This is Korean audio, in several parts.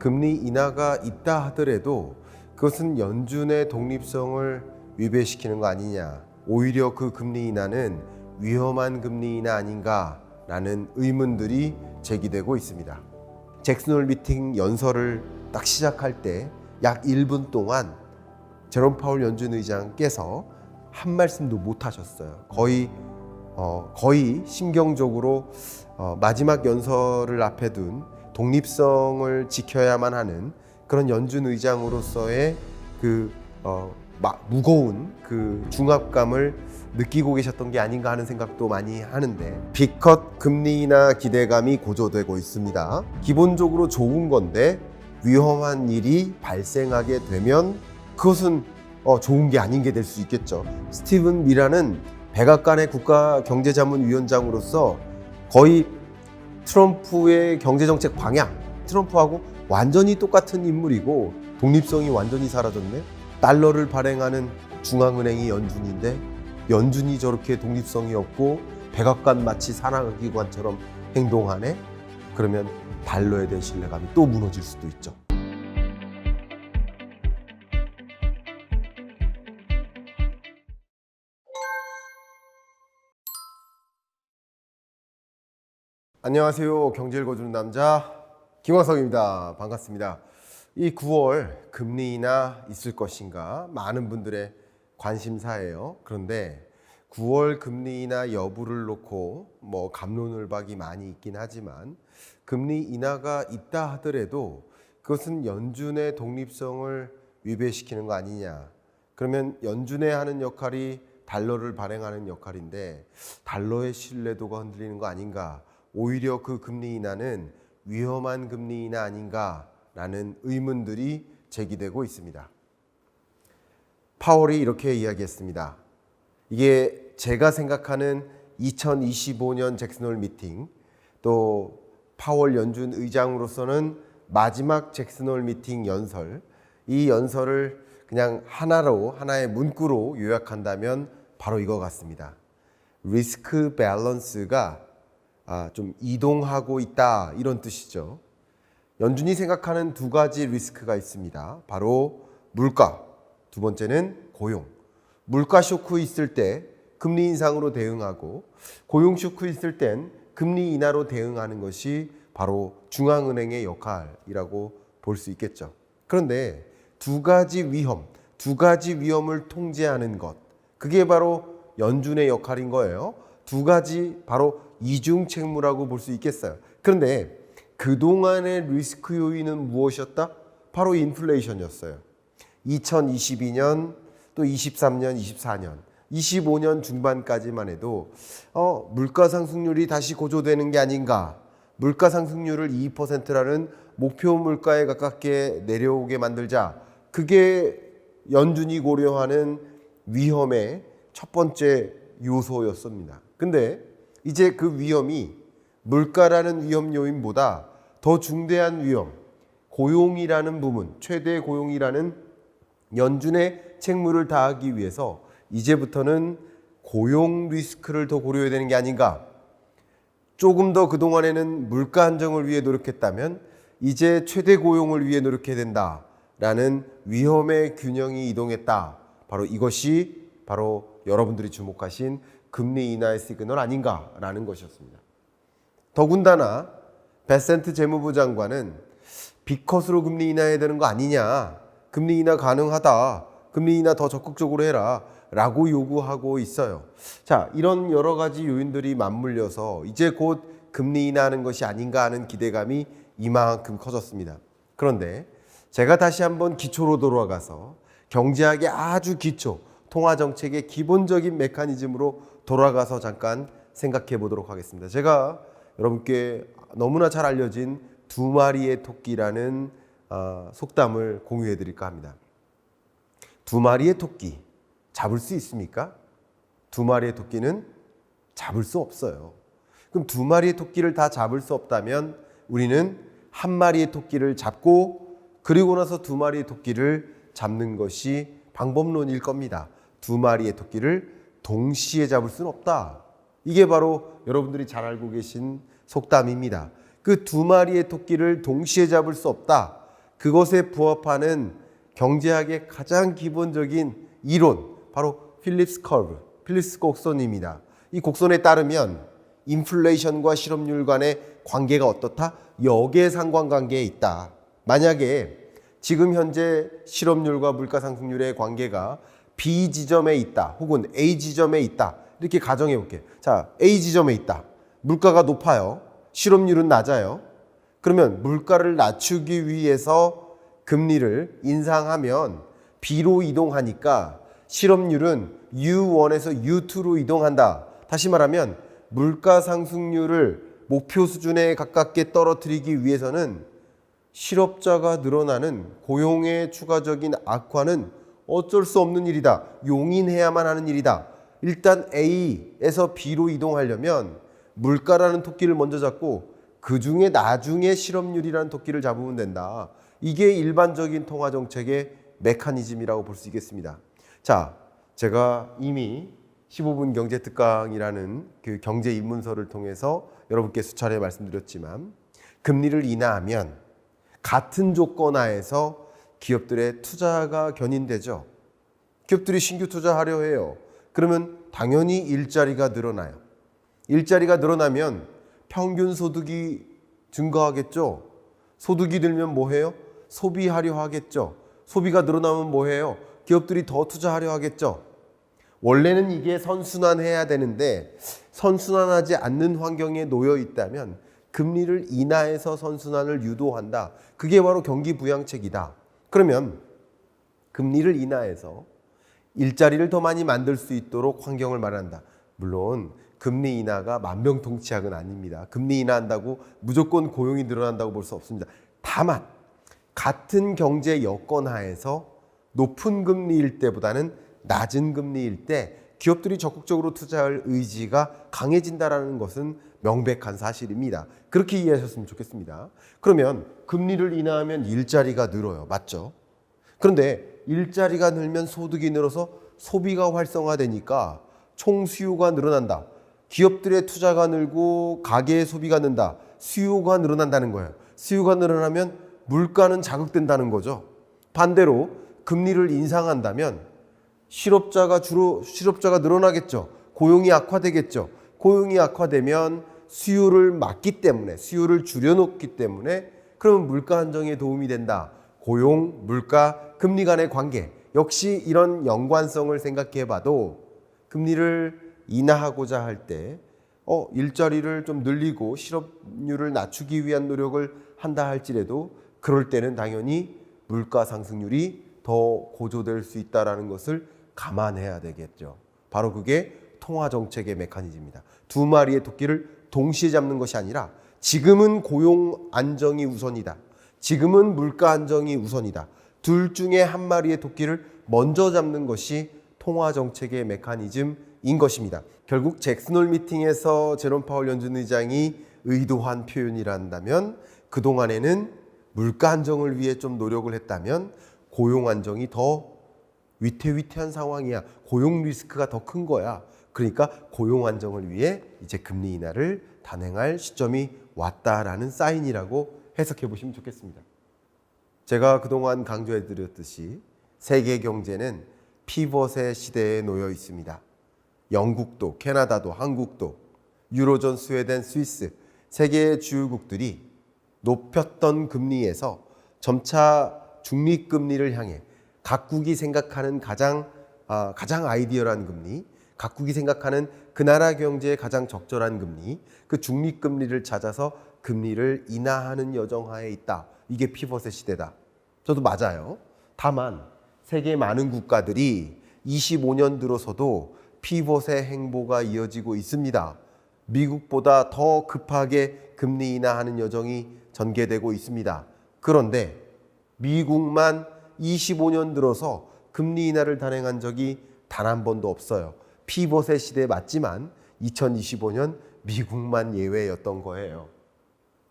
금리 인하가 있다 하더라도 그것은 연준의 독립성을 위배시키는 거 아니냐, 오히려 그 금리 인하는 위험한 금리 인하 아닌가라는 의문들이 제기되고 있습니다. 잭슨 홀 미팅 연설을 딱 시작할 때 약 1분 동안 제롬 파월 연준 의장께서 한 말씀도 못 하셨어요. 거의 심경적으로 마지막 연설을 앞에 둔 독립성을 지켜야만 하는 그런 연준 의장으로서의 무거운 그 중압감을 느끼고 계셨던 게 아닌가 하는 생각도 많이 하는데, 빅컷 금리 인하 기대감이 고조되고 있습니다. 기본적으로 좋은 건데 위험한 일이 발생하게 되면 그것은 좋은 게 아닌 게 될 수 있겠죠. 스티븐 미라는 백악관의 국가경제자문위원장으로서 거의 트럼프의 경제정책 방향, 트럼프하고 완전히 똑같은 인물이고 독립성이 완전히 사라졌네. 달러를 발행하는 중앙은행이 연준인데 연준이 저렇게 독립성이 없고 백악관 마치 산하기관처럼 행동하네. 그러면 달러에 대한 신뢰감이 또 무너질 수도 있죠. 안녕하세요. 경제를 거두는 남자 김광석입니다. 반갑습니다. 이 9월 금리 인하 있을 것인가 많은 분들의 관심사예요. 그런데 9월 금리 인하 여부를 놓고 갑론을박이 많이 있긴 하지만, 금리 인하가 있다 하더라도 그것은 연준의 독립성을 위배시키는 거 아니냐. 그러면 연준의 하는 역할이 달러를 발행하는 역할인데 달러의 신뢰도가 흔들리는 거 아닌가. 오히려 그 금리 인하는 위험한 금리 인하 아닌가라는 의문들이 제기되고 있습니다. 파월이 이렇게 이야기했습니다. 이게 제가 생각하는 2025년 잭슨 홀 미팅, 또 파월 연준 의장으로서는 마지막 잭슨 홀 미팅 연설, 이 연설을 그냥 하나의 문구로 요약한다면 바로 이거 같습니다. 리스크 밸런스가 좀 이동하고 있다, 이런 뜻이죠. 연준이 생각하는 두 가지 리스크가 있습니다. 바로 물가, 두 번째는 고용. 물가 쇼크 있을 때 금리 인상으로 대응하고, 고용 쇼크 있을 땐 금리 인하로 대응하는 것이 바로 중앙은행의 역할이라고 볼 수 있겠죠. 그런데 두 가지 위험을 통제하는 것, 그게 바로 연준의 역할인 거예요. 두 가지 바로 이중책무라고 볼 수 있겠어요. 그런데 그동안의 리스크 요인은 무엇이었다? 바로 인플레이션이었어요. 2022년, 또 23년, 24년, 25년 중반까지만 해도 물가 상승률이 다시 고조되는 게 아닌가, 물가 상승률을 2%라는 목표 물가에 가깝게 내려오게 만들자, 그게 연준이 고려하는 위험의 첫 번째 요소였습니다. 근데 이제 그 위험이 물가라는 위험 요인보다 더 중대한 위험, 고용이라는 부분, 최대 고용이라는 연준의 책무를 다하기 위해서 이제부터는 고용 리스크를 더 고려해야 되는 게 아닌가. 조금 더 그동안에는 물가 안정을 위해 노력했다면 이제 최대 고용을 위해 노력해야 된다라는 위험의 균형이 이동했다. 바로 이것이 바로 여러분들이 주목하신 금리 인하의 시그널 아닌가라는 것이었습니다. 더군다나 베센트 재무부 장관은 빅컷으로 금리 인하해야 되는 거 아니냐, 금리 인하 가능하다, 금리 인하 더 적극적으로 해라 라고 요구하고 있어요. 자, 이런 여러 가지 요인들이 맞물려서 이제 곧 금리 인하하는 것이 아닌가 하는 기대감이 이만큼 커졌습니다. 그런데 제가 다시 한번 기초로 돌아가서 경제학의 아주 기초, 통화정책의 기본적인 메커니즘으로 돌아가서 잠깐 생각해 보도록 하겠습니다. 제가 여러분께 너무나 잘 알려진 두 마리의 토끼라는 속담을 공유해 드릴까 합니다. 두 마리의 토끼 잡을 수 있습니까? 두 마리의 토끼는 잡을 수 없어요. 그럼 두 마리의 토끼를 다 잡을 수 없다면 우리는 한 마리의 토끼를 잡고 그리고 나서 두 마리의 토끼를 잡는 것이 방법론일 겁니다. 두 마리의 토끼를 동시에 잡을 수는 없다. 이게 바로 여러분들이 잘 알고 계신 속담입니다. 그 두 마리의 토끼를 동시에 잡을 수 없다. 그것에 부합하는 경제학의 가장 기본적인 이론, 바로 필립스 커브, 필립스 곡선입니다. 이 곡선에 따르면 인플레이션과 실업률 간의 관계가 어떻다? 역의 상관관계에 있다. 만약에 지금 현재 실업률과 물가상승률의 관계가 B 지점에 있다, 혹은 A 지점에 있다, 이렇게 가정해 볼게요. 자, A 지점에 있다. 물가가 높아요. 실업률은 낮아요. 그러면 물가를 낮추기 위해서 금리를 인상하면 B로 이동하니까 실업률은 U1에서 U2로 이동한다. 다시 말하면 물가 상승률을 목표 수준에 가깝게 떨어뜨리기 위해서는 실업자가 늘어나는 고용의 추가적인 악화는 어쩔 수 없는 일이다. 용인해야만 하는 일이다. 일단 A에서 B로 이동하려면 물가라는 토끼를 먼저 잡고 그 중에 나중에 실업률이라는 토끼를 잡으면 된다. 이게 일반적인 통화정책의 메커니즘이라고 볼 수 있겠습니다. 자, 제가 이미 15분 경제특강이라는 그 경제 입문서를 통해서 여러분께 수차례 말씀드렸지만 금리를 인하하면 같은 조건 하에서 기업들의 투자가 견인되죠. 기업들이 신규 투자하려 해요. 그러면 당연히 일자리가 늘어나요. 일자리가 늘어나면 평균 소득이 증가하겠죠. 소득이 늘면 뭐 해요? 소비하려 하겠죠. 소비가 늘어나면 뭐 해요? 기업들이 더 투자하려 하겠죠. 원래는 이게 선순환해야 되는데 선순환하지 않는 환경에 놓여 있다면 금리를 인하해서 선순환을 유도한다. 그게 바로 경기 부양책이다. 그러면 금리를 인하해서 일자리를 더 많이 만들 수 있도록 환경을 마련한다. 물론 금리 인하가 만병통치약은 아닙니다. 금리 인하한다고 무조건 고용이 늘어난다고 볼 수 없습니다. 다만 같은 경제 여건 하에서 높은 금리일 때보다는 낮은 금리일 때 기업들이 적극적으로 투자할 의지가 강해진다는 것은 명백한 사실입니다. 그렇게 이해하셨으면 좋겠습니다. 그러면 금리를 인하하면 일자리가 늘어요. 맞죠? 그런데 일자리가 늘면 소득이 늘어서 소비가 활성화되니까 총 수요가 늘어난다. 기업들의 투자가 늘고 가계의 소비가 는다. 수요가 늘어난다는 거예요. 수요가 늘어나면 물가는 자극된다는 거죠. 반대로 금리를 인상한다면 실업자가 늘어나겠죠. 고용이 악화되겠죠. 고용이 악화되면 수요를 막기 때문에, 수요를 줄여놓기 때문에 그러면 물가 안정에 도움이 된다. 고용, 물가, 금리 간의 관계 역시 이런 연관성을 생각해 봐도 금리를 인하하고자 할 때 일자리를 좀 늘리고 실업률을 낮추기 위한 노력을 한다 할지라도 그럴 때는 당연히 물가 상승률이 더 고조될 수 있다는 것을 감안해야 되겠죠. 바로 그게 통화정책의 메커니즘입니다. 두 마리의 토끼를 동시에 잡는 것이 아니라 지금은 고용 안정이 우선이다. 지금은 물가 안정이 우선이다. 둘 중에 한 마리의 토끼를 먼저 잡는 것이 통화정책의 메커니즘인 것입니다. 결국 잭슨홀 미팅에서 제롬 파월 연준 의장이 의도한 표현이란다면 그동안에는 물가 안정을 위해 좀 노력을 했다면 고용 안정이 더 위태위태한 상황이야. 고용 리스크가 더 큰 거야. 그러니까 고용 안정을 위해 이제 금리 인하를 단행할 시점이 왔다라는 사인이라고 해석해 보시면 좋겠습니다. 제가 그동안 강조해 드렸듯이 세계 경제는 피벗의 시대에 놓여 있습니다. 영국도, 캐나다도, 한국도, 유로존, 스웨덴, 스위스 세계의 주요국들이 높였던 금리에서 점차 중립금리를 향해 각국이 생각하는 가장 아이디어한 금리, 각국이 생각하는 그 나라 경제에 가장 적절한 금리, 그 중립금리를 찾아서 금리를 인하하는 여정하에 있다. 이게 피벗의 시대다. 저도 맞아요. 다만 세계 많은 국가들이 25년 들어서도 피벗의 행보가 이어지고 있습니다. 미국보다 더 급하게 금리 인하하는 여정이 전개되고 있습니다. 그런데 미국만 25년 들어서 금리 인하를 단행한 적이 단 한 번도 없어요. 피벗의 시대에 맞지만 2025년 미국만 예외였던 거예요.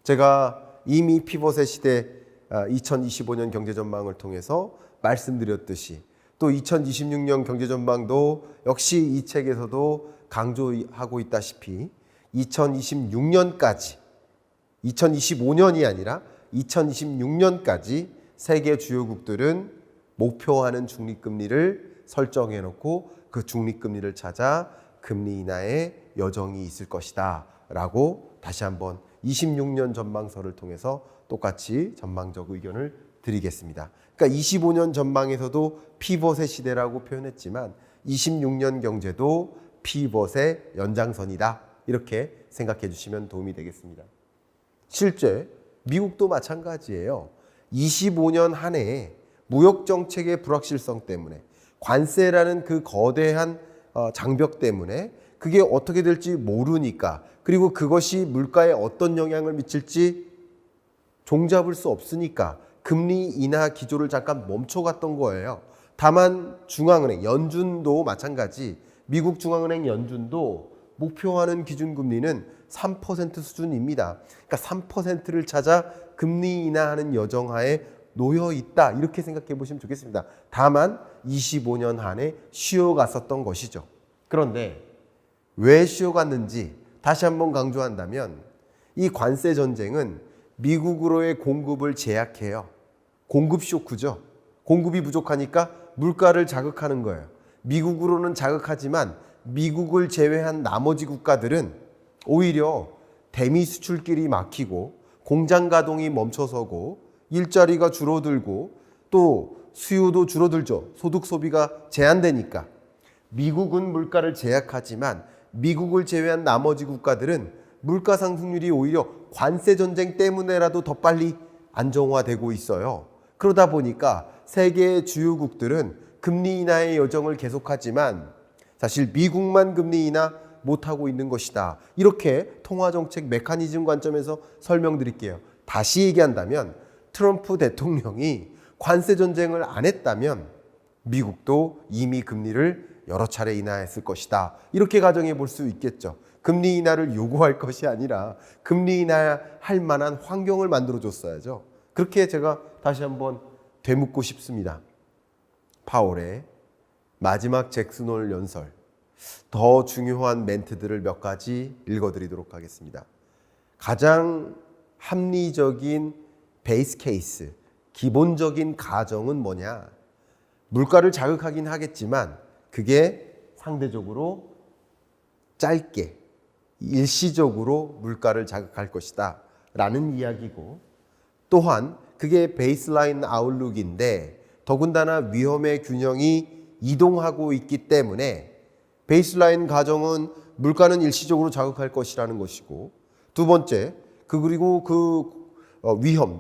제가 이미 피벗의 시대 2025년 경제전망을 통해서 말씀드렸듯이 또 2026년 경제전망도 역시 이 책에서도 강조하고 있다시피 2026년까지 2025년이 아니라 2026년까지 세계 주요국들은 목표하는 중립금리를 설정해 놓고 그 중립금리를 찾아 금리 인하의 여정이 있을 것이다 라고 다시 한번 26년 전망서를 통해서 똑같이 전망적 의견을 드리겠습니다. 그러니까 25년 전망에서도 피벗의 시대라고 표현했지만 26년 경제도 피벗의 연장선이다 이렇게 생각해 주시면 도움이 되겠습니다. 실제 미국도 마찬가지예요. 25년 한 해에 무역정책의 불확실성 때문에 관세라는 그 거대한 장벽 때문에 그게 어떻게 될지 모르니까 그리고 그것이 물가에 어떤 영향을 미칠지 종잡을 수 없으니까 금리 인하 기조를 잠깐 멈춰갔던 거예요. 다만 중앙은행, 연준도 마찬가지 미국 중앙은행 연준도 목표하는 기준금리는 3% 수준입니다. 그러니까 3%를 찾아 금리 인하하는 여정하에 놓여 있다 이렇게 생각해 보시면 좋겠습니다. 다만 25년 한해 쉬어갔었던 것이죠. 그런데 왜 쉬어갔는지 다시 한번 강조한다면 이 관세 전쟁은 미국으로의 공급을 제약해요. 공급 쇼크죠. 공급이 부족하니까 물가를 자극하는 거예요. 미국으로는 자극하지만 미국을 제외한 나머지 국가들은 오히려 대미 수출길이 막히고 공장 가동이 멈춰서고 일자리가 줄어들고 또 수요도 줄어들죠. 소득 소비가 제한되니까. 미국은 물가를 제약하지만 미국을 제외한 나머지 국가들은 물가 상승률이 오히려 관세 전쟁 때문에라도 더 빨리 안정화되고 있어요. 그러다 보니까 세계의 주요국들은 금리 인하의 여정을 계속하지만 사실 미국만 금리 인하 못하고 있는 것이다. 이렇게 통화정책 메커니즘 관점에서 설명드릴게요. 다시 얘기한다면 트럼프 대통령이 관세 전쟁을 안 했다면 미국도 이미 금리를 여러 차례 인하했을 것이다. 이렇게 가정해 볼 수 있겠죠. 금리 인하를 요구할 것이 아니라 금리 인하할 만한 환경을 만들어 줬어야죠. 그렇게 제가 다시 한번 되묻고 싶습니다. 파월의 마지막 잭슨홀 연설, 더 중요한 멘트들을 몇 가지 읽어드리도록 하겠습니다. 가장 합리적인 베이스 케이스, 기본적인 가정은 뭐냐? 물가를 자극하긴 하겠지만 그게 상대적으로 짧게 일시적으로 물가를 자극할 것이다 라는 이야기고, 또한 그게 베이스라인 아웃룩인데 더군다나 위험의 균형이 이동하고 있기 때문에 베이스라인 가정은 물가는 일시적으로 자극할 것이라는 것이고, 두 번째 그리고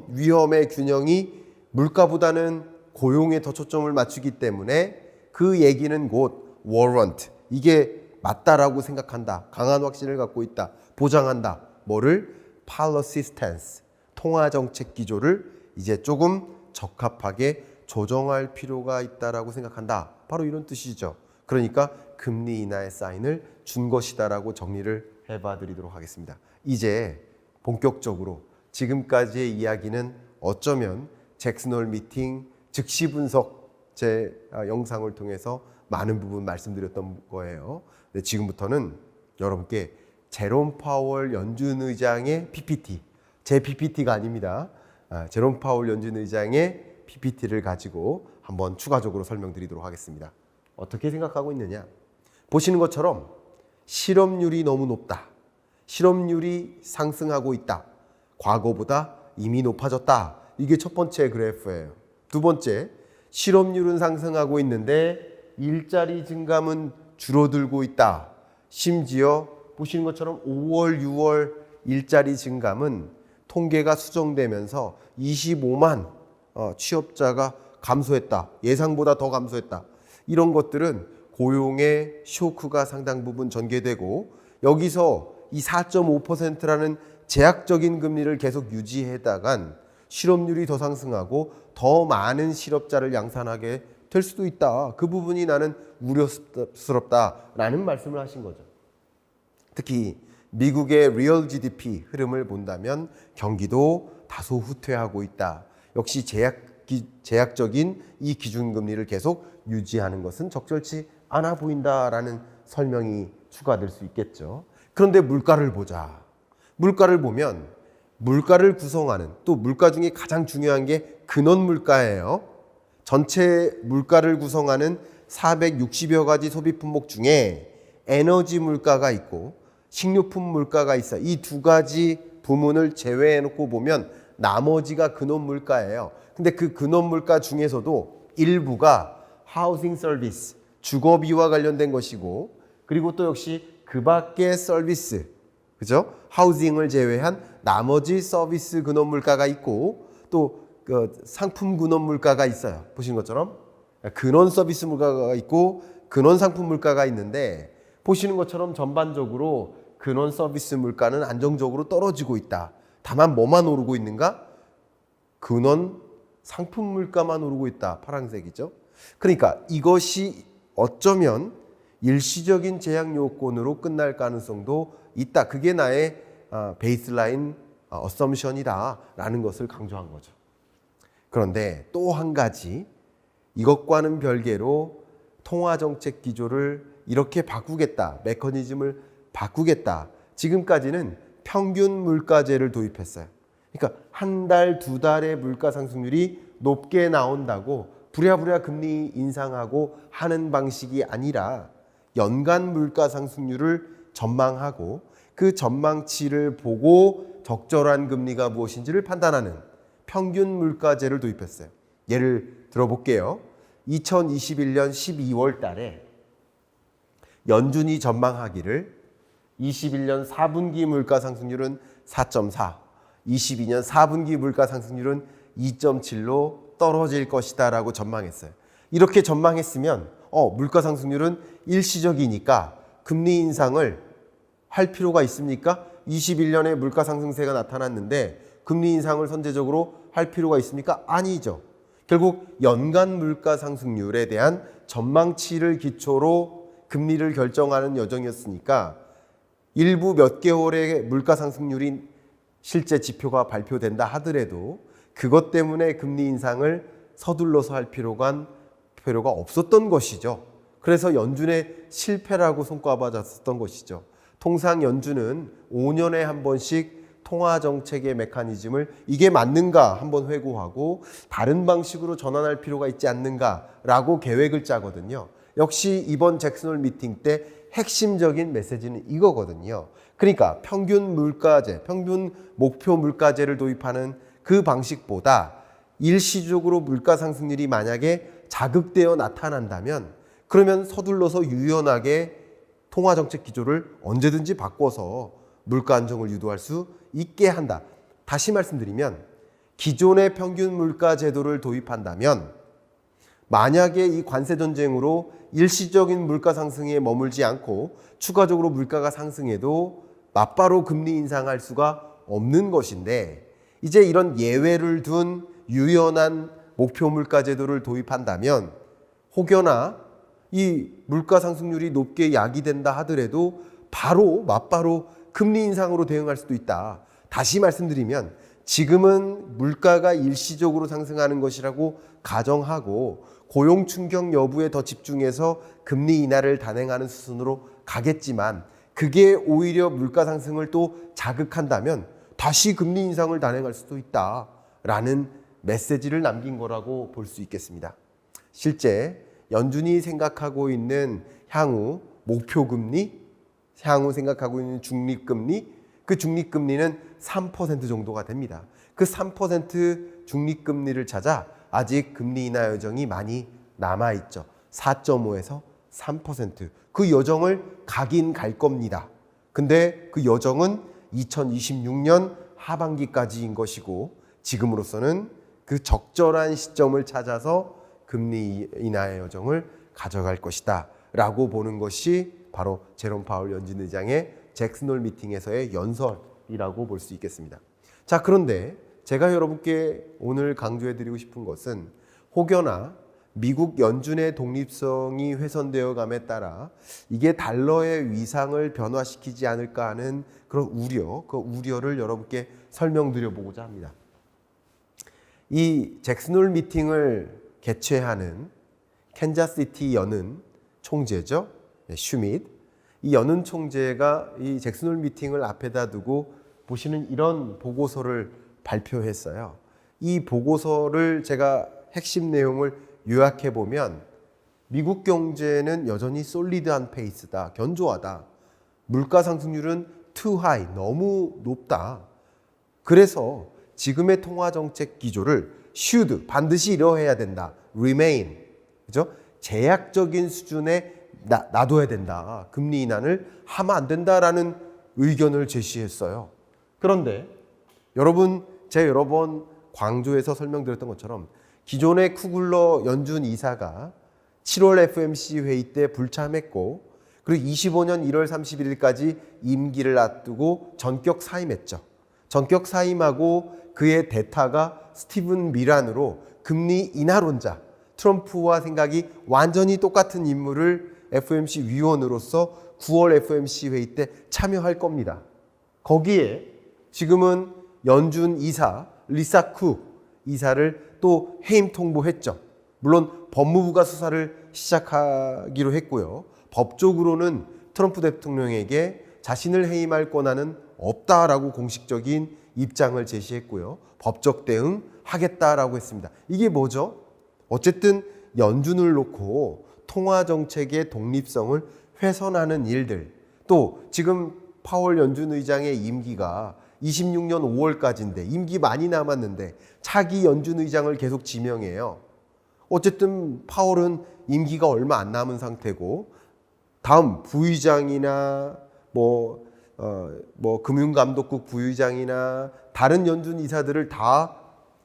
위험의 균형이 물가보다는 고용에 더 초점을 맞추기 때문에 그 얘기는 곧 warrant, 이게 맞다라고 생각한다, 강한 확신을 갖고 있다, 보장한다. 뭐를? policy stance, 통화정책 기조를 이제 조금 적합하게 조정할 필요가 있다라고 생각한다. 바로 이런 뜻이죠. 그러니까 금리 인하의 사인을 준 것이다라고 정리를 해봐 드리도록 하겠습니다. 이제 본격적으로 지금까지의 이야기는 어쩌면 잭슨홀 미팅 즉시 분석 제 영상을 통해서 많은 부분 말씀드렸던 거예요. 근데 지금부터는 여러분께 제롬 파월 연준 의장의 PPT, 제 PPT가 아닙니다. 제롬 파월 연준 의장의 PPT를 가지고 한번 추가적으로 설명드리도록 하겠습니다. 어떻게 생각하고 있느냐? 보시는 것처럼 실업률이 너무 높다. 실업률이 상승하고 있다. 과거보다 이미 높아졌다. 이게 첫 번째 그래프예요. 두 번째, 실업률은 상승하고 있는데 일자리 증감은 줄어들고 있다. 심지어 보시는 것처럼 5월, 6월 일자리 증감은 통계가 수정되면서 25만 취업자가 감소했다. 예상보다 더 감소했다. 이런 것들은 고용의 쇼크가 상당 부분 전개되고, 여기서 이 4.5%라는 제약적인 금리를 계속 유지해다간 실업률이 더 상승하고 더 많은 실업자를 양산하게 될 수도 있다. 그 부분이 나는 우려스럽다라는 말씀을 하신 거죠. 특히 미국의 리얼 GDP 흐름을 본다면 경기도 다소 후퇴하고 있다. 역시 제약적인 이 기준금리를 계속 유지하는 것은 적절치 않아 보인다라는 설명이 추가될 수 있겠죠. 그런데 물가를 보자. 물가를 보면 물가를 구성하는, 또 물가 중에 가장 중요한 게 근원 물가예요. 전체 물가를 구성하는 460여 가지 소비 품목 중에 에너지 물가가 있고 식료품 물가가 있어요. 이 두 가지 부문을 제외해 놓고 보면 나머지가 근원 물가예요. 근데 그 근원 물가 중에서도 일부가 하우싱 서비스, 주거비와 관련된 것이고, 그리고 또 역시 그 밖의 서비스, 그죠? 하우징을 제외한 나머지 서비스 근원 물가가 있고, 또 그 상품 근원 물가가 있어요. 보시는 것처럼 근원 서비스 물가가 있고 근원 상품 물가가 있는데, 보시는 것처럼 전반적으로 근원 서비스 물가는 안정적으로 떨어지고 있다. 다만 뭐만 오르고 있는가? 근원 상품 물가만 오르고 있다. 파란색이죠. 그러니까 이것이 어쩌면 일시적인 제약 요건으로 끝날 가능성도 있다. 그게 나의 베이스라인 어썸션이다 라는 것을 강조한 거죠. 그런데 또 한 가지, 이것과는 별개로 통화정책 기조를 이렇게 바꾸겠다, 메커니즘을 바꾸겠다. 지금까지는 평균 물가제를 도입했어요. 그러니까 한 달, 두 달의 물가 상승률이 높게 나온다고 부랴부랴 금리 인상하고 하는 방식이 아니라 연간 물가 상승률을 전망하고 그 전망치를 보고 적절한 금리가 무엇인지를 판단하는 평균 물가제를 도입했어요. 예를 들어볼게요. 2021년 12월 달에 연준이 전망하기를 21년 4분기 물가 상승률은 4.4, 22년 4분기 물가 상승률은 2.7로 떨어질 것이다 라고 전망했어요. 이렇게 전망했으면 물가 상승률은 일시적이니까 금리 인상을 할 필요가 있습니까? 21년에 물가 상승세가 나타났는데 금리 인상을 선제적으로 할 필요가 있습니까? 아니죠. 결국 연간 물가 상승률에 대한 전망치를 기초로 금리를 결정하는 여정이었으니까 일부 몇 개월의 물가 상승률이 실제 지표가 발표된다 하더라도 그것 때문에 금리 인상을 서둘러서 할 필요가 없었던 것이죠. 그래서 연준의 실패라고 손꼽아졌었던 것이죠. 통상 연준은 5년에 한 번씩 통화정책의 메커니즘을 이게 맞는가 한번 회고하고 다른 방식으로 전환할 필요가 있지 않는가라고 계획을 짜거든요. 역시 이번 잭슨홀 미팅 때 핵심적인 메시지는 이거거든요. 그러니까 평균 물가제, 평균 목표 물가제를 도입하는 그 방식보다 일시적으로 물가 상승률이 만약에 자극되어 나타난다면 그러면 서둘러서 유연하게 통화정책 기조를 언제든지 바꿔서 물가 안정을 유도할 수 있게 한다. 다시 말씀드리면 기존의 평균 물가 제도를 도입한다면 만약에 이 관세 전쟁으로 일시적인 물가 상승에 머물지 않고 추가적으로 물가가 상승해도 맞바로 금리 인상할 수가 없는 것인데, 이제 이런 예외를 둔 유연한 목표 물가 제도를 도입한다면 혹여나 이 물가 상승률이 높게 야기된다 하더라도 맞바로 금리 인상으로 대응할 수도 있다. 다시 말씀드리면 지금은 물가가 일시적으로 상승하는 것이라고 가정하고 고용 충격 여부에 더 집중해서 금리 인하를 단행하는 수순으로 가겠지만 그게 오히려 물가 상승을 또 자극한다면 다시 금리 인상을 단행할 수도 있다라는 메시지를 남긴 거라고 볼 수 있겠습니다. 실제 연준이 생각하고 있는 향후 목표금리, 향후 생각하고 있는 중립금리, 그 중립금리는 3% 정도가 됩니다. 그 3% 중립금리를 찾아 아직 금리 인하 여정이 많이 남아있죠. 4.5에서 3%. 그 여정을 가긴 갈 겁니다. 근데 그 여정은 2026년 하반기까지인 것이고 지금으로서는 그 적절한 시점을 찾아서 금리 인하의 여정을 가져갈 것이다 라고 보는 것이 바로 제롬 파월 연준 의장의 잭슨홀 미팅에서의 연설이라고 볼 수 있겠습니다. 자, 그런데 제가 여러분께 오늘 강조해드리고 싶은 것은 혹여나 미국 연준의 독립성이 훼손되어 감에 따라 이게 달러의 위상을 변화시키지 않을까 하는 그런 그 우려를 여러분께 설명드려 보고자 합니다. 이 잭슨홀 미팅을 개최하는 캔자스시티 연은 총재죠. 슈밋. 이 연은 총재가 이 잭슨홀 미팅을 앞에다 두고 보시는 이런 보고서를 발표했어요. 이 보고서를 제가 핵심 내용을 요약해 보면 미국 경제는 여전히 솔리드한 페이스다, 견조하다. 물가 상승률은 too high, 너무 높다. 그래서 지금의 통화 정책 기조를 should, 반드시 이러해야 된다. remain, 그죠? 제약적인 수준에 놔둬야 된다. 금리 인하를 하면 안 된다라는 의견을 제시했어요. 그런데 여러분, 제가 여러 번 광주에서 설명드렸던 것처럼 기존의 쿠글러 연준 이사가 7월 FOMC 회의 때 불참했고, 그리고 25년 1월 31일까지 임기를 앞두고 전격 사임했죠. 전격 사임하고 그의 대타가 스티븐 미란으로 금리 인하론자, 트럼프와 생각이 완전히 똑같은 인물을 FOMC 위원으로서 9월 FOMC 회의 때 참여할 겁니다. 거기에 지금은 연준 이사 리사 쿡 이사를 또 해임 통보했죠. 물론 법무부가 수사를 시작하기로 했고요. 법적으로는 트럼프 대통령에게 자신을 해임할 권한은 없다라고 공식적인 입장을 제시했고요. 법적 대응 하겠다라고 했습니다. 이게 뭐죠? 어쨌든 연준을 놓고 통화 정책의 독립성을 훼손하는 일들, 또 지금 파월 연준 의장의 임기가 26년 5월까지인데 임기 많이 남았는데 차기 연준 의장을 계속 지명해요. 어쨌든 파월은 임기가 얼마 안 남은 상태고 다음 부의장이나 금융감독국 부의장이나 다른 연준 이사들을 다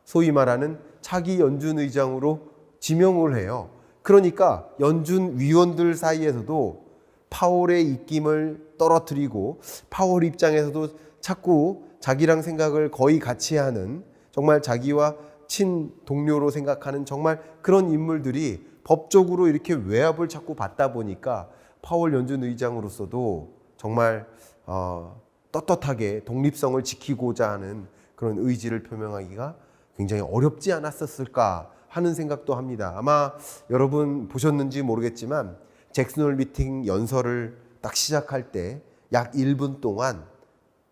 소위 말하는 차기 연준 의장으로 지명을 해요. 그러니까 연준 위원들 사이에서도 파월의 입김을 떨어뜨리고 파월 입장에서도 자꾸 자기랑 생각을 거의 같이 하는, 정말 자기와 친동료로 생각하는 정말 그런 인물들이 법적으로 이렇게 외압을 자꾸 받다 보니까 파월 연준 의장으로서도 정말 떳떳하게 독립성을 지키고자 하는 그런 의지를 표명하기가 굉장히 어렵지 않았었을까 하는 생각도 합니다. 아마 여러분 보셨는지 모르겠지만 잭슨 홀 미팅 연설을 딱 시작할 때 약 1분 동안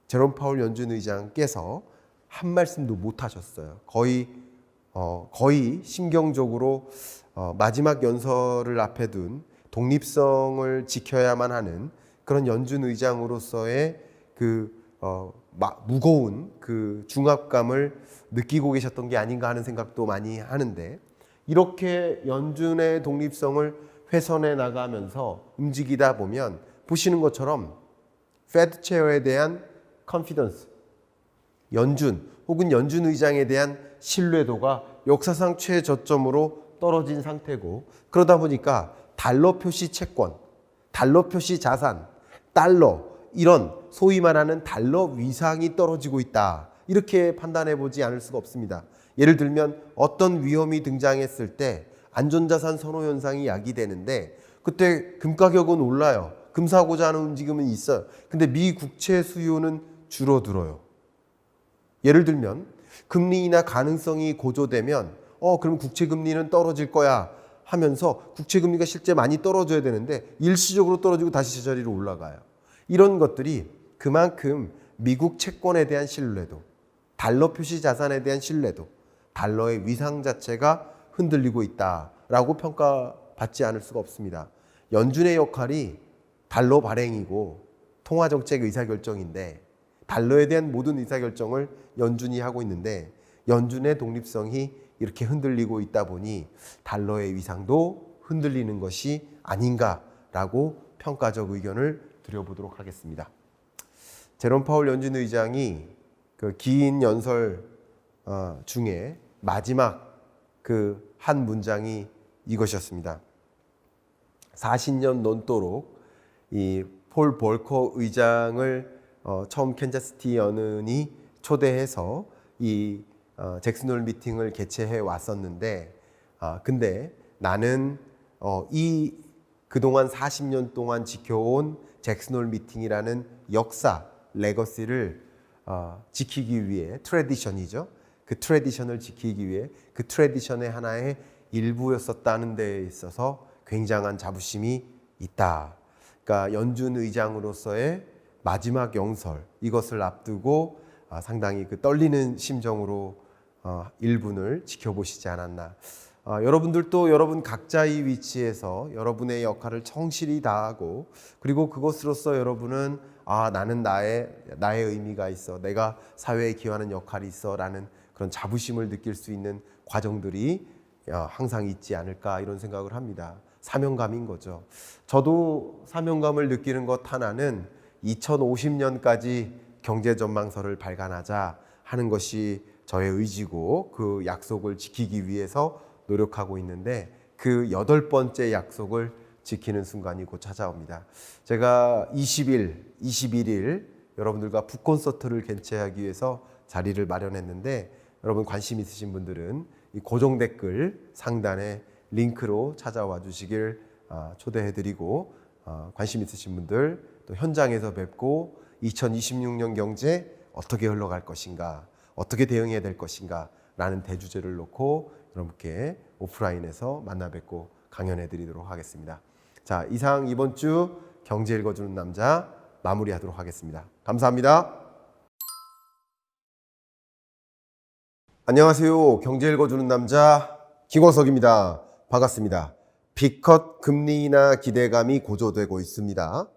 제롬 파월 연준 의장께서 한 말씀도 못 하셨어요. 거의 심경적으로 마지막 연설을 앞에 둔 독립성을 지켜야만 하는 그런 연준 의장으로서의 무거운 그 중압감을 느끼고 계셨던 게 아닌가 하는 생각도 많이 하는데, 이렇게 연준의 독립성을 훼손해 나가면서 움직이다 보면 보시는 것처럼 페드 체어에 대한 컨피던스, 연준 혹은 연준 의장에 대한 신뢰도가 역사상 최저점으로 떨어진 상태고, 그러다 보니까 달러 표시 채권, 달러 표시 자산, 달러, 이런 소위 말하는 달러 위상이 떨어지고 있다, 이렇게 판단해 보지 않을 수가 없습니다. 예를 들면 어떤 위험이 등장했을 때 안전자산 선호 현상이 야기되는데 그때 금 가격은 올라요. 금 사고자 하는 움직임은 있어요. 근데 미 국채 수요는 줄어들어요. 예를 들면 금리 인하 가능성이 고조되면 그럼 국채 금리는 떨어질 거야 하면서 국채 금리가 실제 많이 떨어져야 되는데 일시적으로 떨어지고 다시 제자리로 올라가요. 이런 것들이 그만큼 미국 채권에 대한 신뢰도, 달러 표시 자산에 대한 신뢰도, 달러의 위상 자체가 흔들리고 있다라고 평가받지 않을 수가 없습니다. 연준의 역할이 달러 발행이고 통화정책 의사결정인데, 달러에 대한 모든 의사결정을 연준이 하고 있는데 연준의 독립성이 이렇게 흔들리고 있다 보니 달러의 위상도 흔들리는 것이 아닌가라고 평가적 의견을 드려보도록 하겠습니다. 제롬 파월 연준 의장이 그 긴 연설 중에 마지막 그 한 문장이 이것이었습니다. 40년 넘도록 이 폴 볼커 의장을 처음 캔자스시티 연은이 초대해서 이 잭슨 홀 미팅을 개최해 왔었는데, 근데 나는 이 그동안 40년 동안 지켜온 잭슨 홀 미팅이라는 역사, 레거시를 지키기 위해, 트래디션이죠. 그 트래디션을 지키기 위해 그 트래디션의 하나의 일부였었다는 데 있어서 굉장한 자부심이 있다. 그러니까 연준 의장으로서의 마지막 영설 이것을 앞두고 상당히 그 떨리는 심정으로 1분을 지켜보시지 않았나. 여러분들도 여러분 각자의 위치에서 여러분의 역할을 성실히 다하고 그리고 그것으로서 여러분은 나는 나의 의미가 있어, 내가 사회에 기여하는 역할이 있어 라는 그런 자부심을 느낄 수 있는 과정들이 항상 있지 않을까 이런 생각을 합니다. 사명감인 거죠. 저도 사명감을 느끼는 것 하나는 2050년까지 경제전망서를 발간하자 하는 것이 저의 의지고 그 약속을 지키기 위해서 노력하고 있는데 그 8번째 약속을 지키는 순간이 곧 찾아옵니다. 제가 21일 여러분들과 북콘서트를 개최하기 위해서 자리를 마련했는데 여러분 관심 있으신 분들은 이 고정 댓글 상단에 링크로 찾아와 주시길 초대해드리고 관심 있으신 분들 또 현장에서 뵙고 2026년 경제 어떻게 흘러갈 것인가, 어떻게 대응해야 될 것인가 라는 대주제를 놓고 여러분께 오프라인에서 만나 뵙고 강연해 드리도록 하겠습니다. 자, 이상 이번 주 경제 읽어주는 남자 마무리하도록 하겠습니다. 감사합니다. 안녕하세요. 경제 읽어주는 남자 김광석입니다. 반갑습니다. B컷 금리 인하 기대감이 고조되고 있습니다.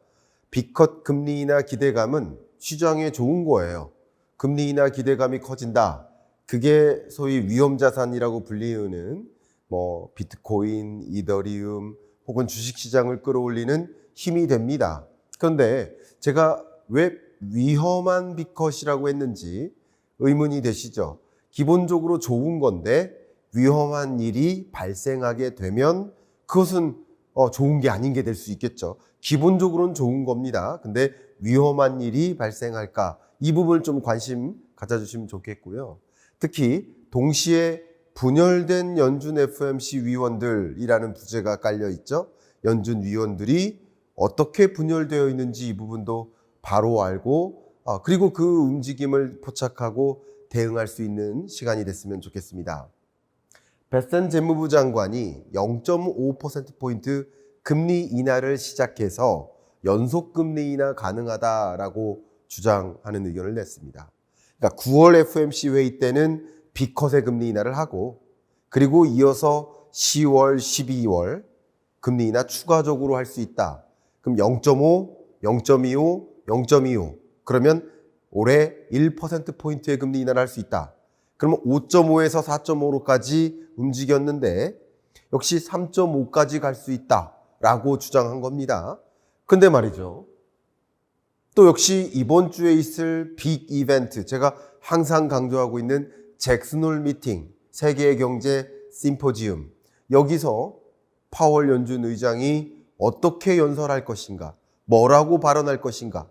B컷 금리 인하 기대감은 시장에 좋은 거예요. 금리 인하 기대감이 커진다. 그게 소위 위험자산이라고 불리우는 비트코인, 이더리움 혹은 주식시장을 끌어올리는 힘이 됩니다. 그런데 제가 왜 위험한 B컷이라고 했는지 의문이 되시죠? 기본적으로 좋은 건데 위험한 일이 발생하게 되면 그것은 좋은 게 아닌 게 될 수 있겠죠. 기본적으로는 좋은 겁니다. 근데 위험한 일이 발생할까? 이 부분을 좀 관심 가져주시면 좋겠고요. 특히 동시에 분열된 연준 FOMC 위원들이라는 부제가 깔려 있죠. 연준 위원들이 어떻게 분열되어 있는지 이 부분도 바로 알고 그리고 그 움직임을 포착하고 대응할 수 있는 시간이 됐으면 좋겠습니다. 베센 재무부 장관이 0.5%포인트 금리 인하를 시작해서 연속 금리 인하 가능하다라고 주장하는 의견을 냈습니다. 그러니까 9월 FOMC 회의 때는 B컷의 금리 인하를 하고 그리고 이어서 10월, 12월 금리 인하 추가적으로 할 수 있다. 그럼 0.5, 0.25, 0.25 그러면 올해 1%포인트의 금리 인하를 할 수 있다. 그러면 5.5에서 4.5로까지 움직였는데 역시 3.5까지 갈 수 있다라고 주장한 겁니다. 근데 말이죠. 또 역시 이번 주에 있을 빅 이벤트, 제가 항상 강조하고 있는 잭슨홀 미팅, 세계 경제 심포지움, 여기서 파월 연준 의장이 어떻게 연설할 것인가, 뭐라고 발언할 것인가,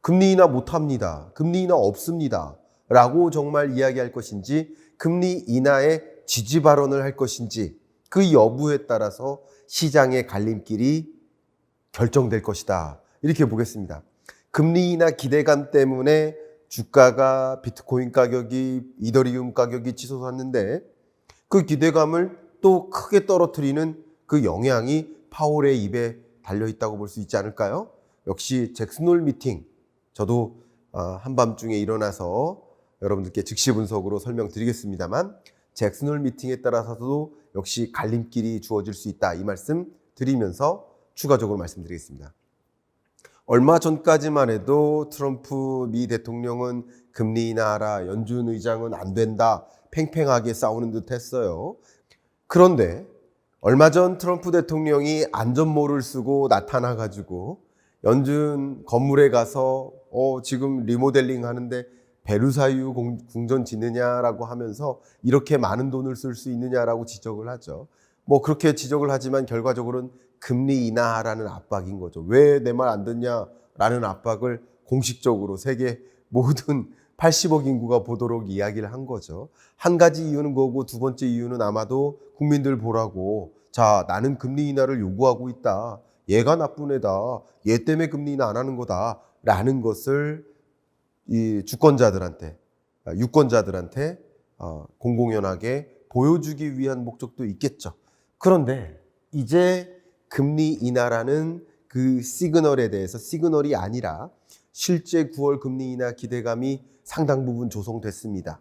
금리 인하 못합니다, 금리 인하 없습니다 라고 정말 이야기할 것인지, 금리 인하에 지지 발언을 할 것인지 그 여부에 따라서 시장의 갈림길이 결정될 것이다, 이렇게 보겠습니다. 금리 인하 기대감 때문에 주가가, 비트코인 가격이, 이더리움 가격이 치솟았는데 그 기대감을 또 크게 떨어뜨리는 그 영향이 파월의 입에 달려있다고 볼 수 있지 않을까요? 역시 잭슨홀 미팅, 저도 한밤중에 일어나서 여러분들께 즉시 분석으로 설명드리겠습니다만 잭슨홀 미팅에 따라서도 역시 갈림길이 주어질 수 있다, 이 말씀 드리면서 추가적으로 말씀드리겠습니다. 얼마 전까지만 해도 트럼프 미 대통령은 금리 인하하라, 연준 의장은 안 된다, 팽팽하게 싸우는 듯 했어요. 그런데 얼마 전 트럼프 대통령이 안전모를 쓰고 나타나가지고 연준 건물에 가서 지금 리모델링 하는데 베르사유 궁전 짓느냐라고 하면서 이렇게 많은 돈을 쓸 수 있느냐라고 지적을 하죠. 그렇게 지적을 하지만 결과적으로는 금리 인하라는 압박인 거죠. 왜 내 말 안 듣냐라는 압박을 공식적으로 세계 모든 80억 인구가 보도록 이야기를 한 거죠. 한 가지 이유는 거고 두 번째 이유는 아마도 국민들 보라고, 자, 나는 금리 인하를 요구하고 있다, 얘가 나쁜 애다, 얘 때문에 금리 인하 안 하는 거다 라는 것을 이 주권자들한테, 유권자들한테 공공연하게 보여주기 위한 목적도 있겠죠. 그런데 이제 금리 인하라는 그 시그널에 대해서, 시그널이 아니라 실제 9월 금리 인하 기대감이 상당 부분 조성됐습니다.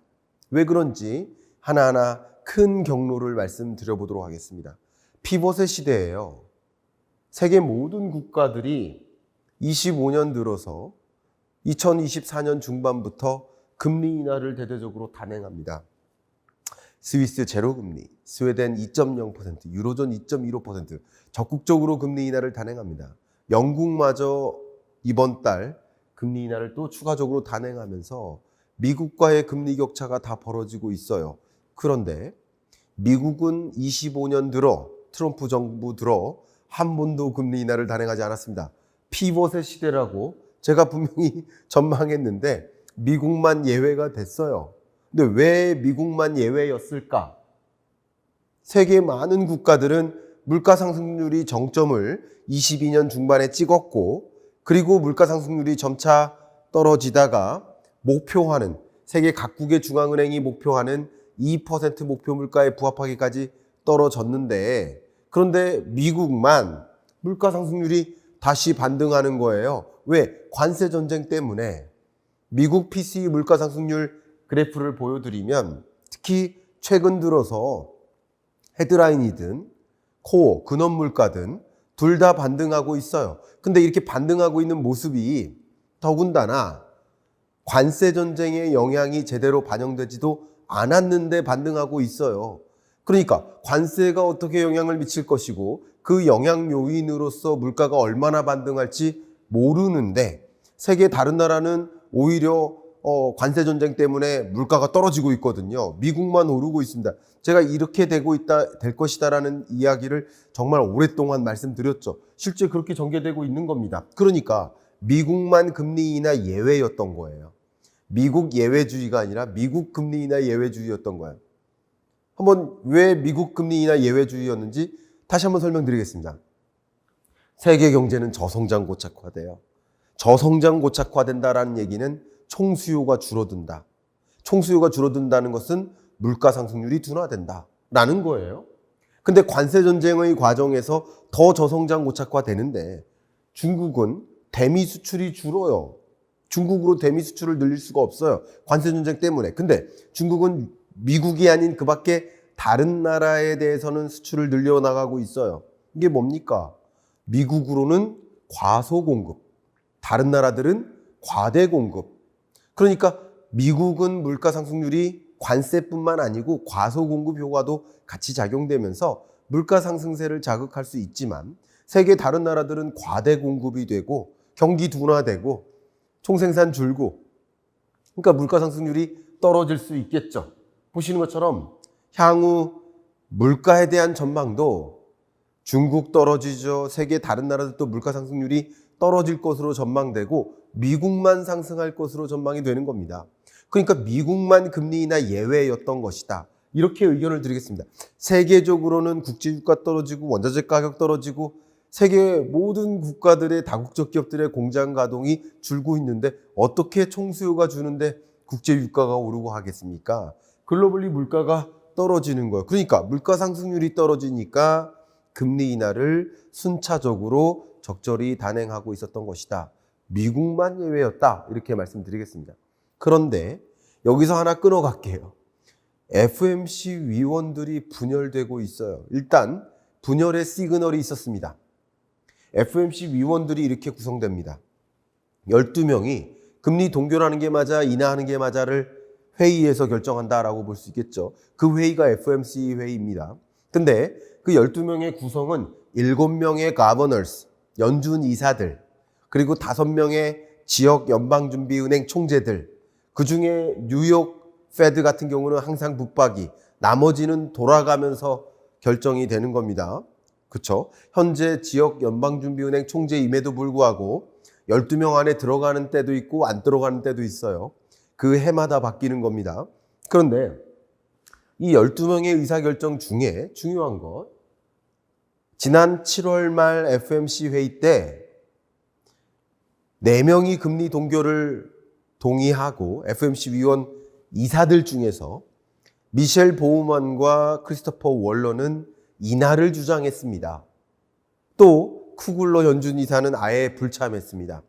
왜 그런지 하나하나 큰 경로를 말씀드려보도록 하겠습니다. 피벗의 시대예요. 세계 모든 국가들이 25년 들어서 2024년 중반부터 금리 인하를 대대적으로 단행합니다. 스위스 제로금리, 스웨덴 2.0%, 유로존 2.15%, 적극적으로 금리 인하를 단행합니다. 영국마저 이번 달 금리 인하를 또 추가적으로 단행하면서 미국과의 금리 격차가 다 벌어지고 있어요. 그런데 미국은 25년 들어 트럼프 정부 들어 한 번도 금리 인하를 단행하지 않았습니다. 피벗의 시대라고 제가 분명히 전망했는데 미국만 예외가 됐어요. 근데 왜 미국만 예외였을까? 세계 많은 국가들은 물가 상승률이 정점을 22년 중반에 찍었고, 그리고 물가 상승률이 점차 떨어지다가 목표하는, 세계 각국의 중앙은행이 목표하는 2% 목표 물가에 부합하기까지 떨어졌는데, 그런데 미국만 물가 상승률이 다시 반등하는 거예요. 왜? 관세 전쟁 때문에. 미국 PCE 물가 상승률 그래프를 보여드리면 특히 최근 들어서 헤드라인이든 코어, 근원 물가든 둘 다 반등하고 있어요. 근데 이렇게 반등하고 있는 모습이 더군다나 관세 전쟁의 영향이 제대로 반영되지도 않았는데 반등하고 있어요. 그러니까 관세가 어떻게 영향을 미칠 것이고 그 영향 요인으로서 물가가 얼마나 반등할지 모르는데 세계 다른 나라는 오히려 관세 전쟁 때문에 물가가 떨어지고 있거든요. 미국만 오르고 있습니다. 제가 이렇게 될 것이다라는 이야기를 정말 오랫동안 말씀드렸죠. 실제 그렇게 전개되고 있는 겁니다. 그러니까 미국만 금리 인하 예외였던 거예요. 미국 예외주의가 아니라 미국 금리 인하 예외주의였던 거예요. 한번 왜 미국 금리 인하 예외주의였는지 다시 한번 설명드리겠습니다. 세계 경제는 저성장 고착화돼요. 저성장 고착화된다라는 얘기는 총수요가 줄어든다. 총수요가 줄어든다는 것은 물가 상승률이 둔화된다라는 거예요. 근데 관세 전쟁의 과정에서 더 저성장 고착화되는데 중국은 대미 수출이 줄어요. 중국으로 대미 수출을 늘릴 수가 없어요. 관세 전쟁 때문에. 근데 중국은 미국이 아닌 그 밖에 다른 나라에 대해서는 수출을 늘려나가고 있어요. 이게 뭡니까? 미국으로는 과소 공급, 다른 나라들은 과대 공급. 그러니까 미국은 물가 상승률이 관세뿐만 아니고 과소 공급 효과도 같이 작용되면서 물가 상승세를 자극할 수 있지만 세계 다른 나라들은 과대 공급이 되고 경기 둔화되고 총생산 줄고, 그러니까 물가 상승률이 떨어질 수 있겠죠. 보시는 것처럼 향후 물가에 대한 전망도 중국 떨어지죠. 세계 다른 나라들도 물가 상승률이 떨어질 것으로 전망되고 미국만 상승할 것으로 전망이 되는 겁니다. 그러니까 미국만 금리 인하 예외였던 것이다. 이렇게 의견을 드리겠습니다. 세계적으로는 국제유가 떨어지고 원자재 가격 떨어지고 세계 모든 국가들의 다국적 기업들의 공장 가동이 줄고 있는데 어떻게 총수요가 주는데 국제유가가 오르고 하겠습니까? 글로벌리 물가가 떨어지는 거예요. 그러니까 물가 상승률이 떨어지니까 금리 인하를 순차적으로 적절히 단행하고 있었던 것이다. 미국만 예외였다. 이렇게 말씀드리겠습니다. 그런데 여기서 하나 끊어갈게요. FOMC 위원들이 분열되고 있어요. 일단 분열의 시그널이 있었습니다. FOMC 위원들이 이렇게 구성됩니다. 12명이 금리 동결하는 게 맞아, 인하하는 게 맞아를 회의에서 결정한다라고 볼 수 있겠죠. 그 회의가 FOMC 회의입니다. 근데 그 12명의 구성은 7명의 가버너스, 연준 이사들, 그리고 5명의 지역 연방준비은행 총재들, 그중에 뉴욕 페드 같은 경우는 항상 붙박이, 나머지는 돌아가면서 결정이 되는 겁니다. 그렇죠? 현재 지역 연방준비은행 총재임에도 불구하고 12명 안에 들어가는 때도 있고 안 들어가는 때도 있어요. 그 해마다 바뀌는 겁니다. 그런데 이 12명의 의사결정 중에 중요한 것, 지난 7월 말 FOMC 회의 때 4명이 금리 동결을 동의하고 FOMC 위원 이사들 중에서 미셸 보우먼과 크리스토퍼 월러는 인하를 주장했습니다. 또 쿠글러 연준 이사는 아예 불참했습니다.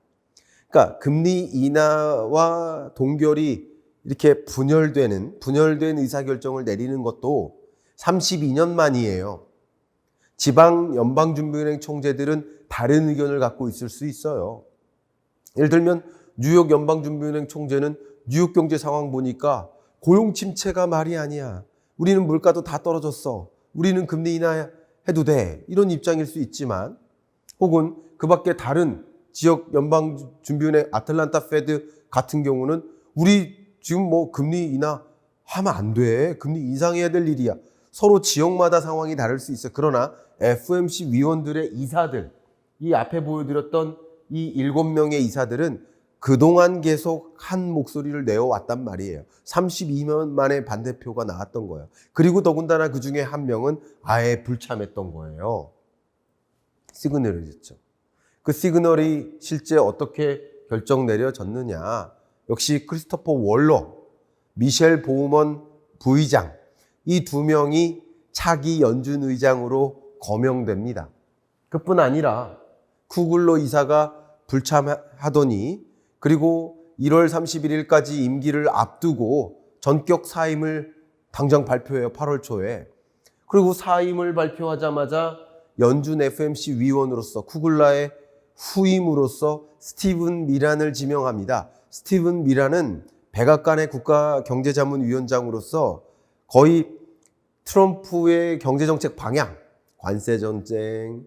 그러니까 금리 인하와 동결이 이렇게 분열된 의사결정을 내리는 것도 32년 만이에요. 지방 연방준비은행 총재들은 다른 의견을 갖고 있을 수 있어요. 예를 들면 뉴욕 연방준비은행 총재는 뉴욕 경제 상황 보니까 고용 침체가 말이 아니야. 우리는 물가도 다 떨어졌어. 우리는 금리 인하해도 돼. 이런 입장일 수 있지만, 혹은 그 밖에 다른 지역 연방준비은행 아틀란타 페드 같은 경우는 우리 지금 뭐 금리 인하하면 안 돼. 금리 인상해야 될 일이야. 서로 지역마다 상황이 다를 수 있어요. 그러나 FOMC 위원들의 이사들, 이 앞에 보여드렸던 이 7명의 이사들은 그동안 계속 한 목소리를 내어왔단 말이에요. 32년 만에 반대표가 나왔던 거예요. 그리고 더군다나 그 중에 한 명은 아예 불참했던 거예요. 시그널이었죠. 그 시그널이 실제 어떻게 결정 내려졌느냐. 역시 크리스토퍼 월러, 미셸 보우먼 부의장, 이 두 명이 차기 연준 의장으로 거명됩니다. 그뿐 아니라 쿠글러 이사가 불참하더니, 그리고 1월 31일까지 임기를 앞두고 전격 사임을 당장 발표해요. 8월 초에. 그리고 사임을 발표하자마자 연준 FOMC 위원으로서 쿠글러의 후임으로서 스티븐 미란을 지명합니다. 스티븐 미란은 백악관의 국가경제자문위원장으로서 거의 트럼프의 경제정책 방향, 관세전쟁,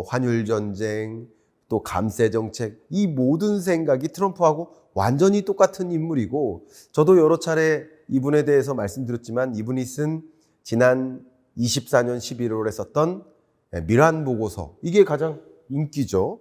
환율전쟁, 또 감세정책, 이 모든 생각이 트럼프하고 완전히 똑같은 인물이고, 저도 여러 차례 이분에 대해서 말씀드렸지만 이분이 쓴 지난 24년 11월에 썼던 미란 보고서, 이게 가장 인기죠.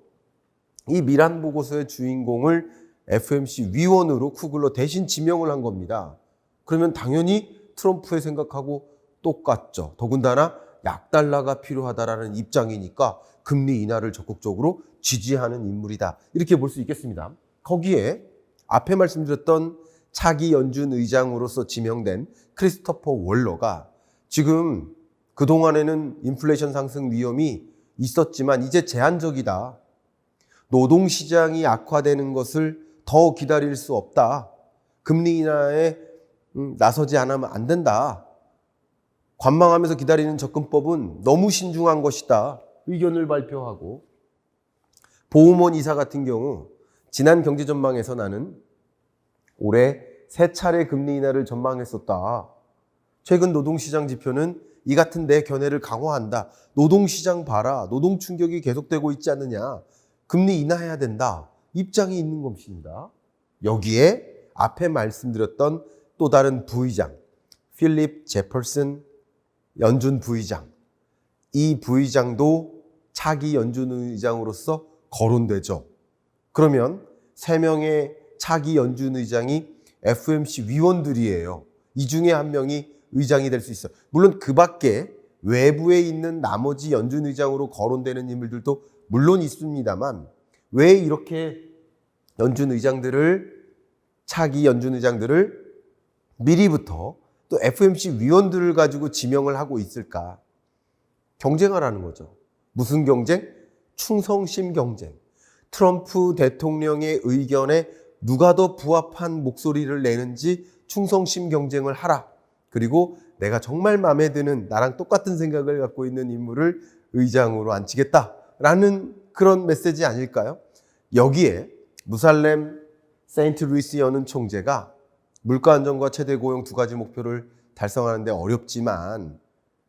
이 미란 보고서의 주인공을 FOMC 위원으로 쿠글러 대신 지명을 한 겁니다. 그러면 당연히 트럼프의 생각하고 똑같죠. 더군다나 약달러가 필요하다라는 입장이니까 금리 인하를 적극적으로 지지하는 인물이다. 이렇게 볼 수 있겠습니다. 거기에 앞에 말씀드렸던 차기 연준 의장으로서 지명된 크리스토퍼 월러가 지금 그동안에는 인플레이션 상승 위험이 있었지만 이제 제한적이다. 노동시장이 악화되는 것을 더 기다릴 수 없다. 금리 인하에 나서지 않으면 안 된다. 관망하면서 기다리는 접근법은 너무 신중한 것이다. 의견을 발표하고, 보우먼 이사 같은 경우 지난 경제 전망에서 나는 올해 3차례 금리 인하를 전망했었다. 최근 노동시장 지표는 이 같은 내 견해를 강화한다. 노동시장 봐라. 노동 충격이 계속되고 있지 않느냐. 금리 인하해야 된다. 입장이 있는 것입니다. 여기에 앞에 말씀드렸던 또 다른 부의장, 필립 제퍼슨 연준 부의장, 이 부의장도 차기 연준 의장으로서 거론되죠. 그러면 3명의 차기 연준 의장이 FOMC 위원들이에요. 이 중에 한 명이 의장이 될 수 있어요. 물론 그 밖에 외부에 있는 나머지 연준 의장으로 거론되는 인물들도 물론 있습니다만, 왜 이렇게 차기 연준 의장들을 미리부터 또 FOMC 위원들을 가지고 지명을 하고 있을까? 경쟁하라는 거죠. 무슨 경쟁? 충성심 경쟁. 트럼프 대통령의 의견에 누가 더 부합한 목소리를 내는지 충성심 경쟁을 하라. 그리고 내가 정말 마음에 드는, 나랑 똑같은 생각을 갖고 있는 인물을 의장으로 앉히겠다라는 그런 메시지 아닐까요? 여기에 무살렘 세인트 루이스 연은 총재가 물가 안정과 최대 고용 두 가지 목표를 달성하는 데 어렵지만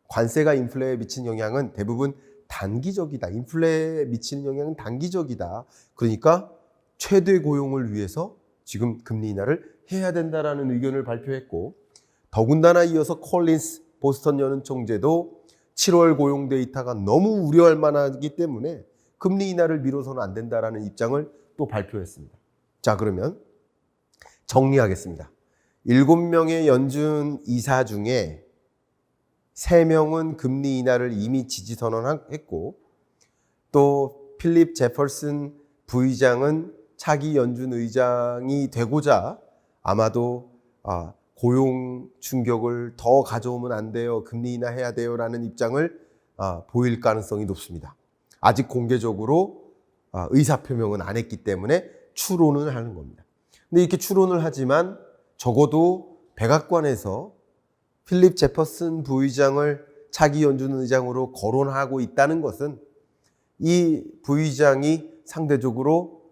관세가 인플레에 미친 영향은 대부분 단기적이다. 인플레에 미치는 영향은 단기적이다. 그러니까 최대 고용을 위해서 지금 금리 인하를 해야 된다라는 의견을 발표했고, 더군다나 이어서 콜린스 보스턴 연은 총재도 7월 고용 데이터가 너무 우려할 만하기 때문에 금리 인하를 미뤄서는 안 된다라는 입장을 또 발표했습니다. 자, 그러면 정리하겠습니다. 7명의 연준 이사 중에 3명은 금리 인하를 이미 지지 선언했고, 또 필립 제퍼슨 부의장은 차기 연준 의장이 되고자 아마도 고용 충격을 더 가져오면 안 돼요. 금리 인하해야 돼요라는 입장을 보일 가능성이 높습니다. 아직 공개적으로 의사표명은 안 했기 때문에 추론을 하는 겁니다. 근데 이렇게 추론을 하지만 적어도 백악관에서 필립 제퍼슨 부의장을 차기 연준 의장으로 거론하고 있다는 것은 이 부의장이 상대적으로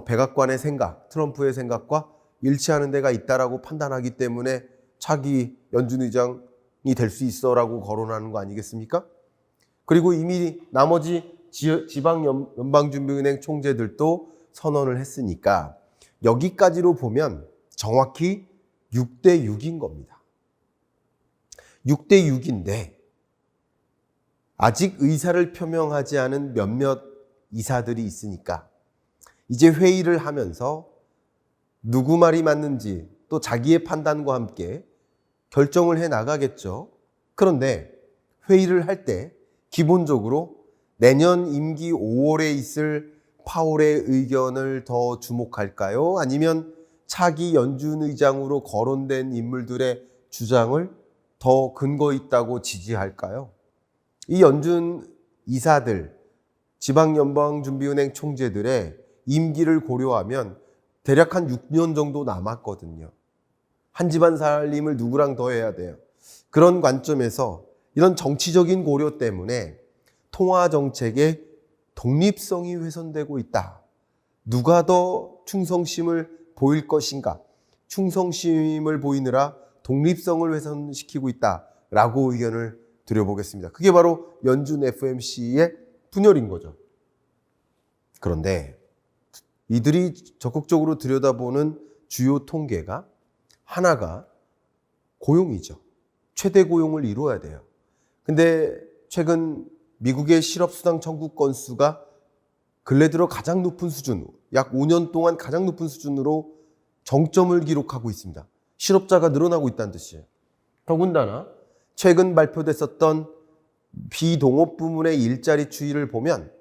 백악관의 생각, 트럼프의 생각과 일치하는 데가 있다라고 판단하기 때문에 차기 연준 의장이 될 수 있어라고 거론하는 거 아니겠습니까? 그리고 이미 나머지 지방 연방준비은행 총재들도 선언을 했으니까 여기까지로 보면 정확히 6대 6인 겁니다. 6대 6인데 아직 의사를 표명하지 않은 몇몇 이사들이 있으니까 이제 회의를 하면서 누구 말이 맞는지 또 자기의 판단과 함께 결정을 해 나가겠죠. 그런데 회의를 할 때 기본적으로 내년 임기 5월에 있을 파월의 의견을 더 주목할까요? 아니면 차기 연준 의장으로 거론된 인물들의 주장을 더 근거 있다고 지지할까요? 이 연준 이사들, 지방연방준비은행 총재들의 임기를 고려하면 대략 한 6년 정도 남았거든요. 한 집안 살림을 누구랑 더 해야 돼요. 그런 관점에서 이런 정치적인 고려 때문에 통화정책의 독립성이 훼손되고 있다. 누가 더 충성심을 보일 것인가? 충성심을 보이느라 독립성을 훼손시키고 있다라고 의견을 드려보겠습니다. 그게 바로 연준 FOMC의 분열인 거죠. 그런데 이들이 적극적으로 들여다보는 주요 통계가 하나가 고용이죠. 최대 고용을 이루어야 돼요. 근데 최근 미국의 실업수당 청구 건수가 근래 들어 가장 높은 수준, 약 5년 동안 가장 높은 수준으로 정점을 기록하고 있습니다. 실업자가 늘어나고 있다는 뜻이에요. 더군다나 최근 발표됐었던 비동업 부문의 일자리 추이를 보면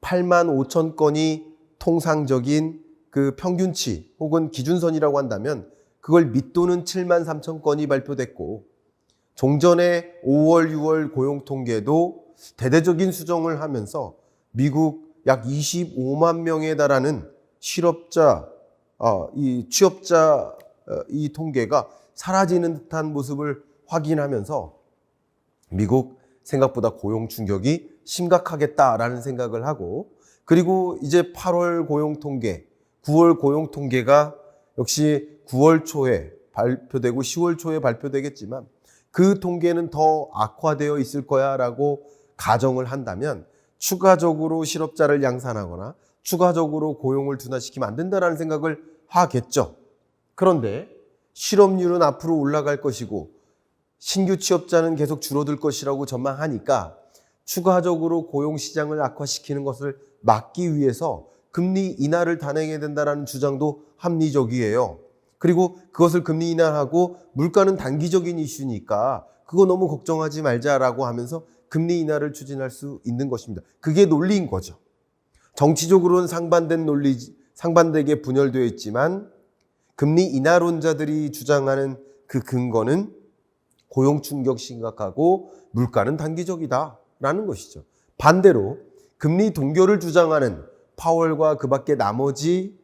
8만 5천 건이 통상적인 그 평균치 혹은 기준선이라고 한다면 그걸 밑도는 7만 3천 건이 발표됐고 종전의 5월, 6월 고용 통계도 대대적인 수정을 하면서 미국 약 25만 명에 달하는 취업자 이 통계가 사라지는 듯한 모습을 확인하면서 미국 생각보다 고용 충격이 심각하겠다라는 생각을 하고 그리고 이제 8월 고용 통계, 9월 고용 통계가 역시 9월 초에 발표되고 10월 초에 발표되겠지만 그 통계는 더 악화되어 있을 거야라고 가정을 한다면 추가적으로 실업자를 양산하거나 추가적으로 고용을 둔화시키면 안 된다라는 생각을 하겠죠. 그런데 실업률은 앞으로 올라갈 것이고 신규 취업자는 계속 줄어들 것이라고 전망하니까 추가적으로 고용시장을 악화시키는 것을 막기 위해서 금리 인하를 단행해야 된다는 주장도 합리적이에요. 그리고 그것을 금리 인하하고 물가는 단기적인 이슈니까 그거 너무 걱정하지 말자라고 하면서 금리 인하를 추진할 수 있는 것입니다. 그게 논리인 거죠. 정치적으로는 상반되게 분열되어 있지만 금리 인하론자들이 주장하는 그 근거는 고용 충격 심각하고 물가는 단기적이다라는 것이죠. 반대로 금리 동결을 주장하는 파월과 그 밖에 나머지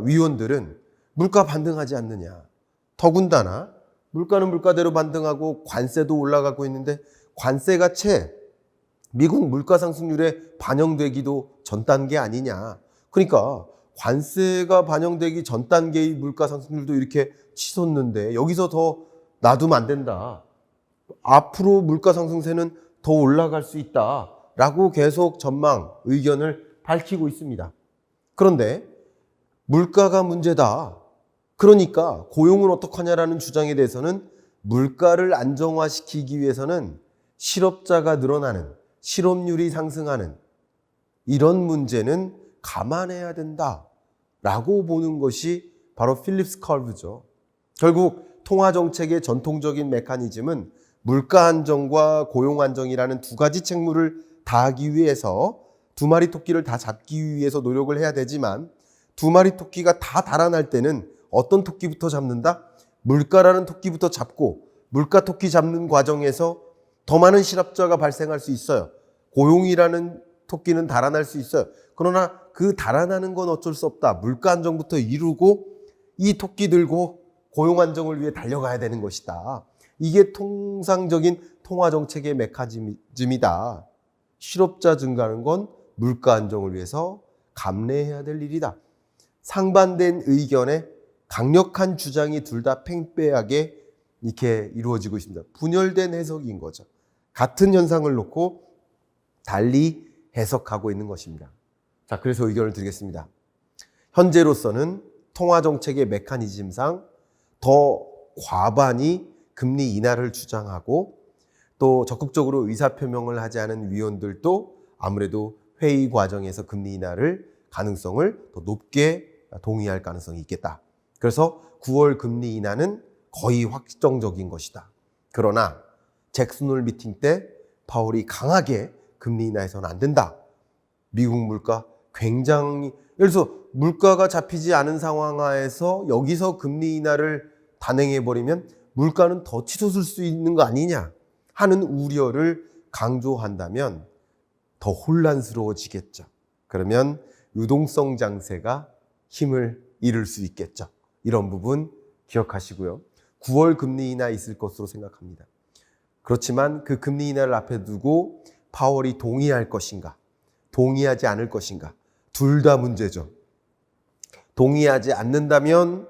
위원들은 물가 반등하지 않느냐. 더군다나 물가는 물가대로 반등하고 관세도 올라가고 있는데 관세가 채 미국 물가 상승률에 반영되기도 전 단계 아니냐. 그러니까 관세가 반영되기 전 단계의 물가 상승률도 이렇게 치솟는데 여기서 더 놔두면 안 된다. 앞으로 물가 상승세는 더 올라갈 수 있다라고 계속 전망, 의견을 밝히고 있습니다. 그런데 물가가 문제다. 그러니까 고용은 어떡하냐라는 주장에 대해서는 물가를 안정화시키기 위해서는 실업자가 늘어나는, 실업률이 상승하는 이런 문제는 감안해야 된다라고 보는 것이 바로 필립스 커브죠. 결국 통화정책의 전통적인 메커니즘은 물가 안정과 고용 안정이라는 두 가지 책무를 다하기 위해서 두 마리 토끼를 다 잡기 위해서 노력을 해야 되지만 두 마리 토끼가 다 달아날 때는 어떤 토끼부터 잡는다? 물가라는 토끼부터 잡고 물가 토끼 잡는 과정에서 더 많은 실업자가 발생할 수 있어요. 고용이라는 토끼는 달아날 수 있어요. 그러나 그 달아나는 건 어쩔 수 없다. 물가 안정부터 이루고 이 토끼 들고 고용 안정을 위해 달려가야 되는 것이다. 이게 통상적인 통화 정책의 메커니즘이다. 실업자 증가하는 건 물가 안정을 위해서 감내해야 될 일이다. 상반된 의견에 강력한 주장이 둘 다 팽배하게 이렇게 이루어지고 있습니다. 분열된 해석인 거죠. 같은 현상을 놓고 달리 해석하고 있는 것입니다. 자, 그래서 의견을 드리겠습니다. 현재로서는 통화정책의 메커니즘상 더 과반이 금리 인하를 주장하고 또 적극적으로 의사표명을 하지 않은 위원들도 아무래도 회의 과정에서 금리 인하를 가능성을 더 높게 동의할 가능성이 있겠다. 그래서 9월 금리 인하는 거의 확정적인 것이다. 그러나 잭슨홀 미팅 때 파월이 강하게 금리 인하해서는 안 된다. 미국 물가 굉장히, 예를 들어서 물가가 잡히지 않은 상황 하에서 여기서 금리 인하를 단행해버리면 물가는 더 치솟을 수 있는 거 아니냐 하는 우려를 강조한다면 더 혼란스러워지겠죠. 그러면 유동성 장세가 힘을 잃을 수 있겠죠. 이런 부분 기억하시고요. 9월 금리 인하 있을 것으로 생각합니다. 그렇지만 그 금리 인하를 앞에 두고 파월이 동의할 것인가, 동의하지 않을 것인가, 둘 다 문제죠. 동의하지 않는다면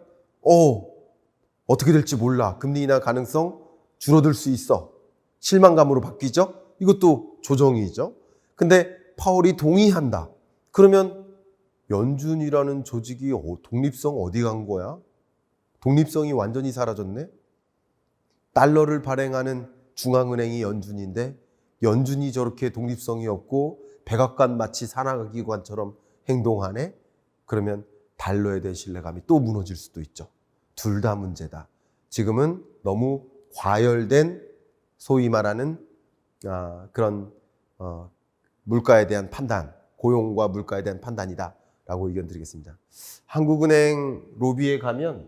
어떻게 될지 몰라. 금리 인하 가능성 줄어들 수 있어. 실망감으로 바뀌죠. 이것도 조정이죠. 근데 파월이 동의한다. 그러면 연준이라는 조직이 독립성 어디 간 거야? 독립성이 완전히 사라졌네. 달러를 발행하는 중앙은행이 연준인데 연준이 저렇게 독립성이 없고 백악관 마치 산하기관처럼 행동하네. 그러면 달러에 대한 신뢰감이 또 무너질 수도 있죠. 둘 다 문제다. 지금은 너무 과열된 소위 말하는 그런 물가에 대한 판단, 고용과 물가에 대한 판단이다 라고 의견 드리겠습니다. 한국은행 로비에 가면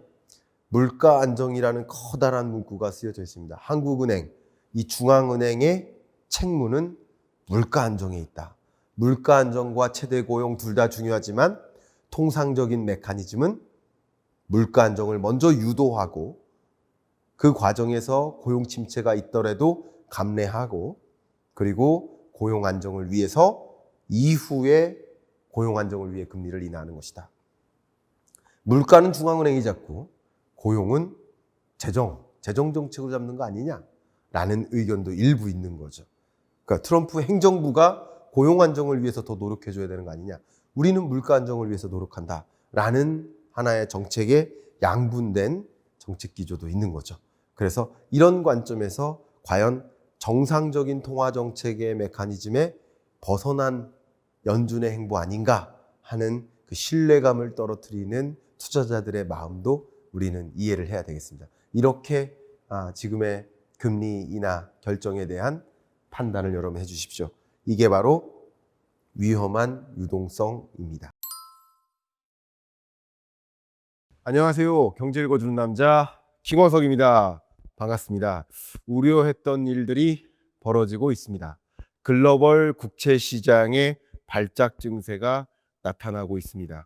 물가 안정이라는 커다란 문구가 쓰여져 있습니다. 한국은행, 이 중앙은행의 책무는 물가 안정에 있다. 물가 안정과 최대 고용 둘 다 중요하지만 통상적인 메커니즘은 물가 안정을 먼저 유도하고 그 과정에서 고용 침체가 있더라도 감내하고 그리고 고용 안정을 위해서 이후에 고용 안정을 위해 금리를 인하하는 것이다. 물가는 중앙은행이 잡고 고용은 재정 정책으로 잡는 거 아니냐라는 의견도 일부 있는 거죠. 그러니까 트럼프 행정부가 고용 안정을 위해서 더 노력해줘야 되는 거 아니냐. 우리는 물가 안정을 위해서 노력한다라는 하나의 정책의 양분된 정책 기조도 있는 거죠. 그래서 이런 관점에서 과연 정상적인 통화 정책의 메커니즘에 벗어난 연준의 행보 아닌가 하는 그 신뢰감을 떨어뜨리는 투자자들의 마음도 우리는 이해를 해야 되겠습니다. 이렇게 지금의 금리 인하 결정에 대한 판단을 여러분 해주십시오. 이게 바로 위험한 유동성입니다. 안녕하세요. 경제 읽어주는 남자 김원석입니다. 반갑습니다. 우려했던 일들이 벌어지고 있습니다. 글로벌 국채 시장의 발작 증세가 나타나고 있습니다.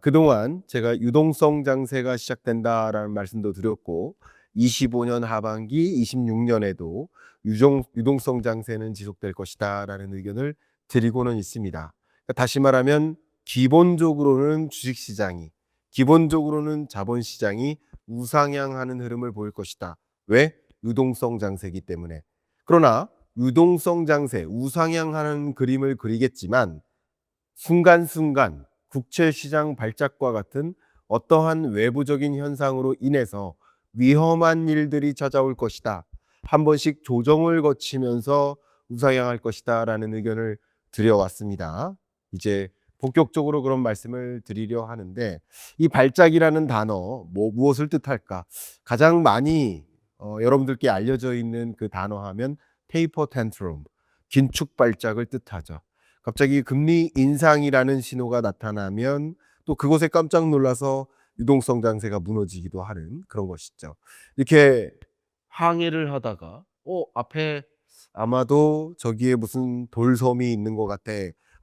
그동안 제가 유동성 장세가 시작된다라는 말씀도 드렸고 25년 하반기 26년에도 유동성 장세는 지속될 것이다 라는 의견을 드리고는 있습니다. 다시 말하면 기본적으로는 주식시장이 기본적으로는 자본시장이 우상향하는 흐름을 보일 것이다. 왜? 유동성 장세이기 때문에. 그러나 유동성 장세, 우상향하는 그림을 그리겠지만 순간순간 국채시장 발작과 같은 어떠한 외부적인 현상으로 인해서 위험한 일들이 찾아올 것이다. 한 번씩 조정을 거치면서 우상향할 것이다 라는 의견을 드려왔습니다. 이제 본격적으로 그런 말씀을 드리려 하는데 이 발작이라는 단어 무엇을 뜻할까? 가장 많이 여러분들께 알려져 있는 그 단어 하면 테이퍼 텐트럼, 긴축 발작을 뜻하죠. 갑자기 금리 인상이라는 신호가 나타나면 또 그것에 깜짝 놀라서 유동성 장세가 무너지기도 하는 그런 것이죠. 이렇게 항해를 하다가 앞에 아마도 저기에 무슨 돌섬이 있는 것 같아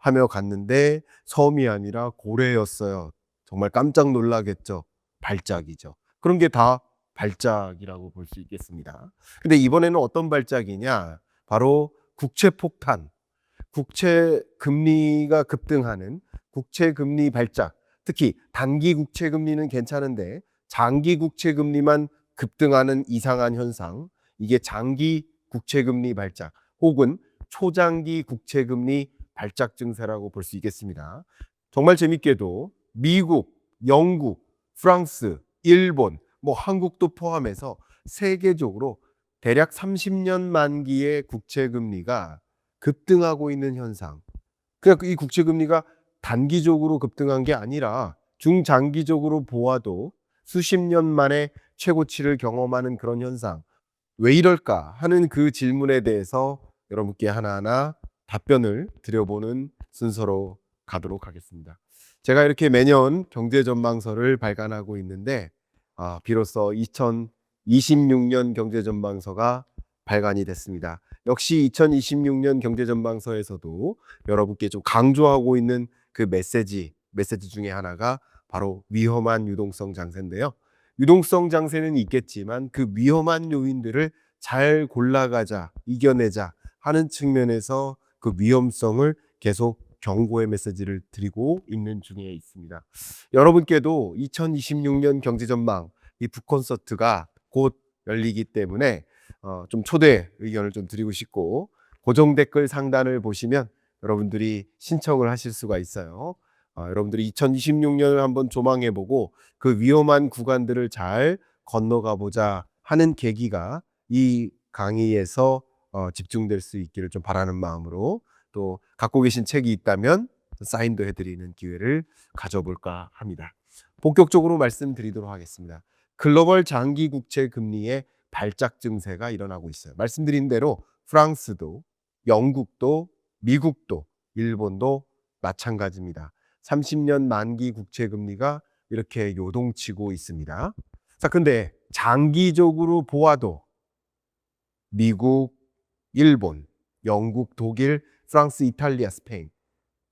하며 갔는데 섬이 아니라 고래였어요. 정말 깜짝 놀라겠죠. 발작이죠. 그런 게 다 발작이라고 볼 수 있겠습니다. 근데 이번에는 어떤 발작이냐? 바로 국채 폭탄, 국채 금리가 급등하는 국채 금리 발작. 특히 단기 국채 금리는 괜찮은데 장기 국채 금리만 급등하는 이상한 현상. 이게 장기 국채 금리 발작 혹은 초장기 국채 금리 발작 증세라고 볼 수 있겠습니다. 정말 재밌게도 미국, 영국, 프랑스, 일본, 뭐 한국도 포함해서 세계적으로 대략 30년 만기의 국채 금리가 급등하고 있는 현상. 그러니까 이 국채 금리가 단기적으로 급등한 게 아니라 중장기적으로 보아도 수십 년 만에 최고치를 경험하는 그런 현상. 왜 이럴까 하는 그 질문에 대해서 여러분께 하나하나 답변을 드려보는 순서로 가도록 하겠습니다. 제가 이렇게 매년 경제 전망서를 발간하고 있는데 비로소 2026년 경제 전망서가 발간이 됐습니다. 역시 2026년 경제 전망서에서도 여러분께 좀 강조하고 있는 그 메시지 중에 하나가 바로 위험한 유동성 장세인데요. 유동성 장세는 있겠지만 그 위험한 요인들을 잘 골라가자, 이겨내자 하는 측면에서 그 위험성을 계속 경고의 메시지를 드리고 있는 중에 있습니다. 여러분께도 2026년 경제전망 이 북콘서트가 곧 열리기 때문에 좀 초대 의견을 좀 드리고 싶고, 고정 댓글 상단을 보시면 여러분들이 신청을 하실 수가 있어요. 여러분들이 2026년을 한번 조망해보고 그 위험한 구간들을 잘 건너가 보자 하는 계기가 이 강의에서 집중될 수 있기를 좀 바라는 마음으로, 또 갖고 계신 책이 있다면 사인도 해드리는 기회를 가져볼까 합니다. 본격적으로 말씀드리도록 하겠습니다. 글로벌 장기 국채 금리의 발작 증세가 일어나고 있어요. 말씀드린 대로 프랑스도, 영국도, 미국도, 일본도 마찬가지입니다. 30년 만기 국채 금리가 이렇게 요동치고 있습니다. 자, 근데 장기적으로 보아도 미국, 일본, 영국, 독일, 프랑스, 이탈리아, 스페인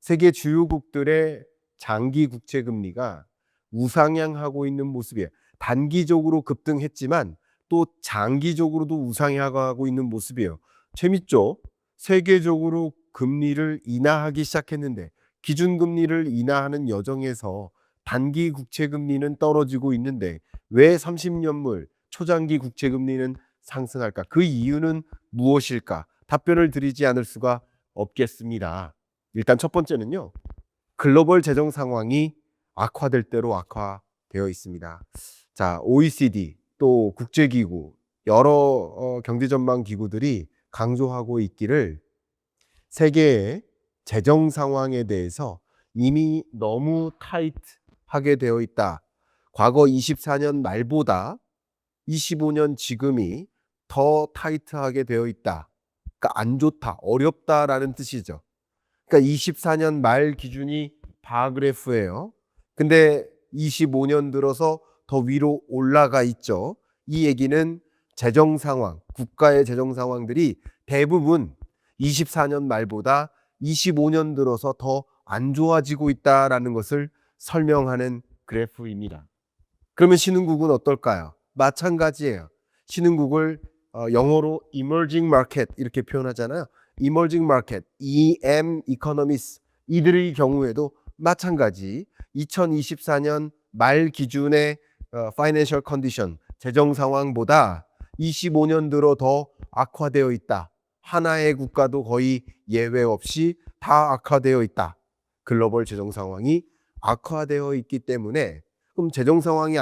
세계 주요국들의 장기 국채 금리가 우상향하고 있는 모습이에요. 단기적으로 급등했지만 또 장기적으로도 우상향하고 있는 모습이에요. 재밌죠? 세계적으로 금리를 인하하기 시작했는데, 기준금리를 인하하는 여정에서 단기 국채 금리는 떨어지고 있는데 왜 30년물 초장기 국채 금리는 상승할까? 그 이유는 무엇일까? 답변을 드리지 않을 수가 없겠습니다. 일단 첫 번째는요, 글로벌 재정 상황이 악화될 대로 악화되어 있습니다. 자, OECD 또 국제기구 여러 경제 전망 기구들이 강조하고 있기를, 세계의 재정 상황에 대해서 이미 너무 타이트하게 되어 있다. 과거 24년 말보다 25년 지금이 더 타이트하게 되어 있다. 그러니까 안 좋다, 어렵다라는 뜻이죠. 그러니까 24년 말 기준이 바그래프예요. 근데 25년 들어서 더 위로 올라가 있죠. 이 얘기는 재정 상황, 국가의 재정 상황들이 대부분 24년 말보다 25년 들어서 더 안 좋아지고 있다라는 것을 설명하는 그래프입니다. 그러면 신흥국은 어떨까요? 마찬가지예요. 신흥국을 영어로 emerging market 이렇게 표현하잖아요. emerging market, EM economies, 이들의 경우에도 마찬가지 2024년 말 기준의 financial condition, 재정 상황보다 25년 들어 더 악화되어 있다. 하나의 국가도 거의 예외 없이 다 악화되어 있다. 글로벌 재정 상황이 악화되어 있기 때문에, 그럼 재정 상황이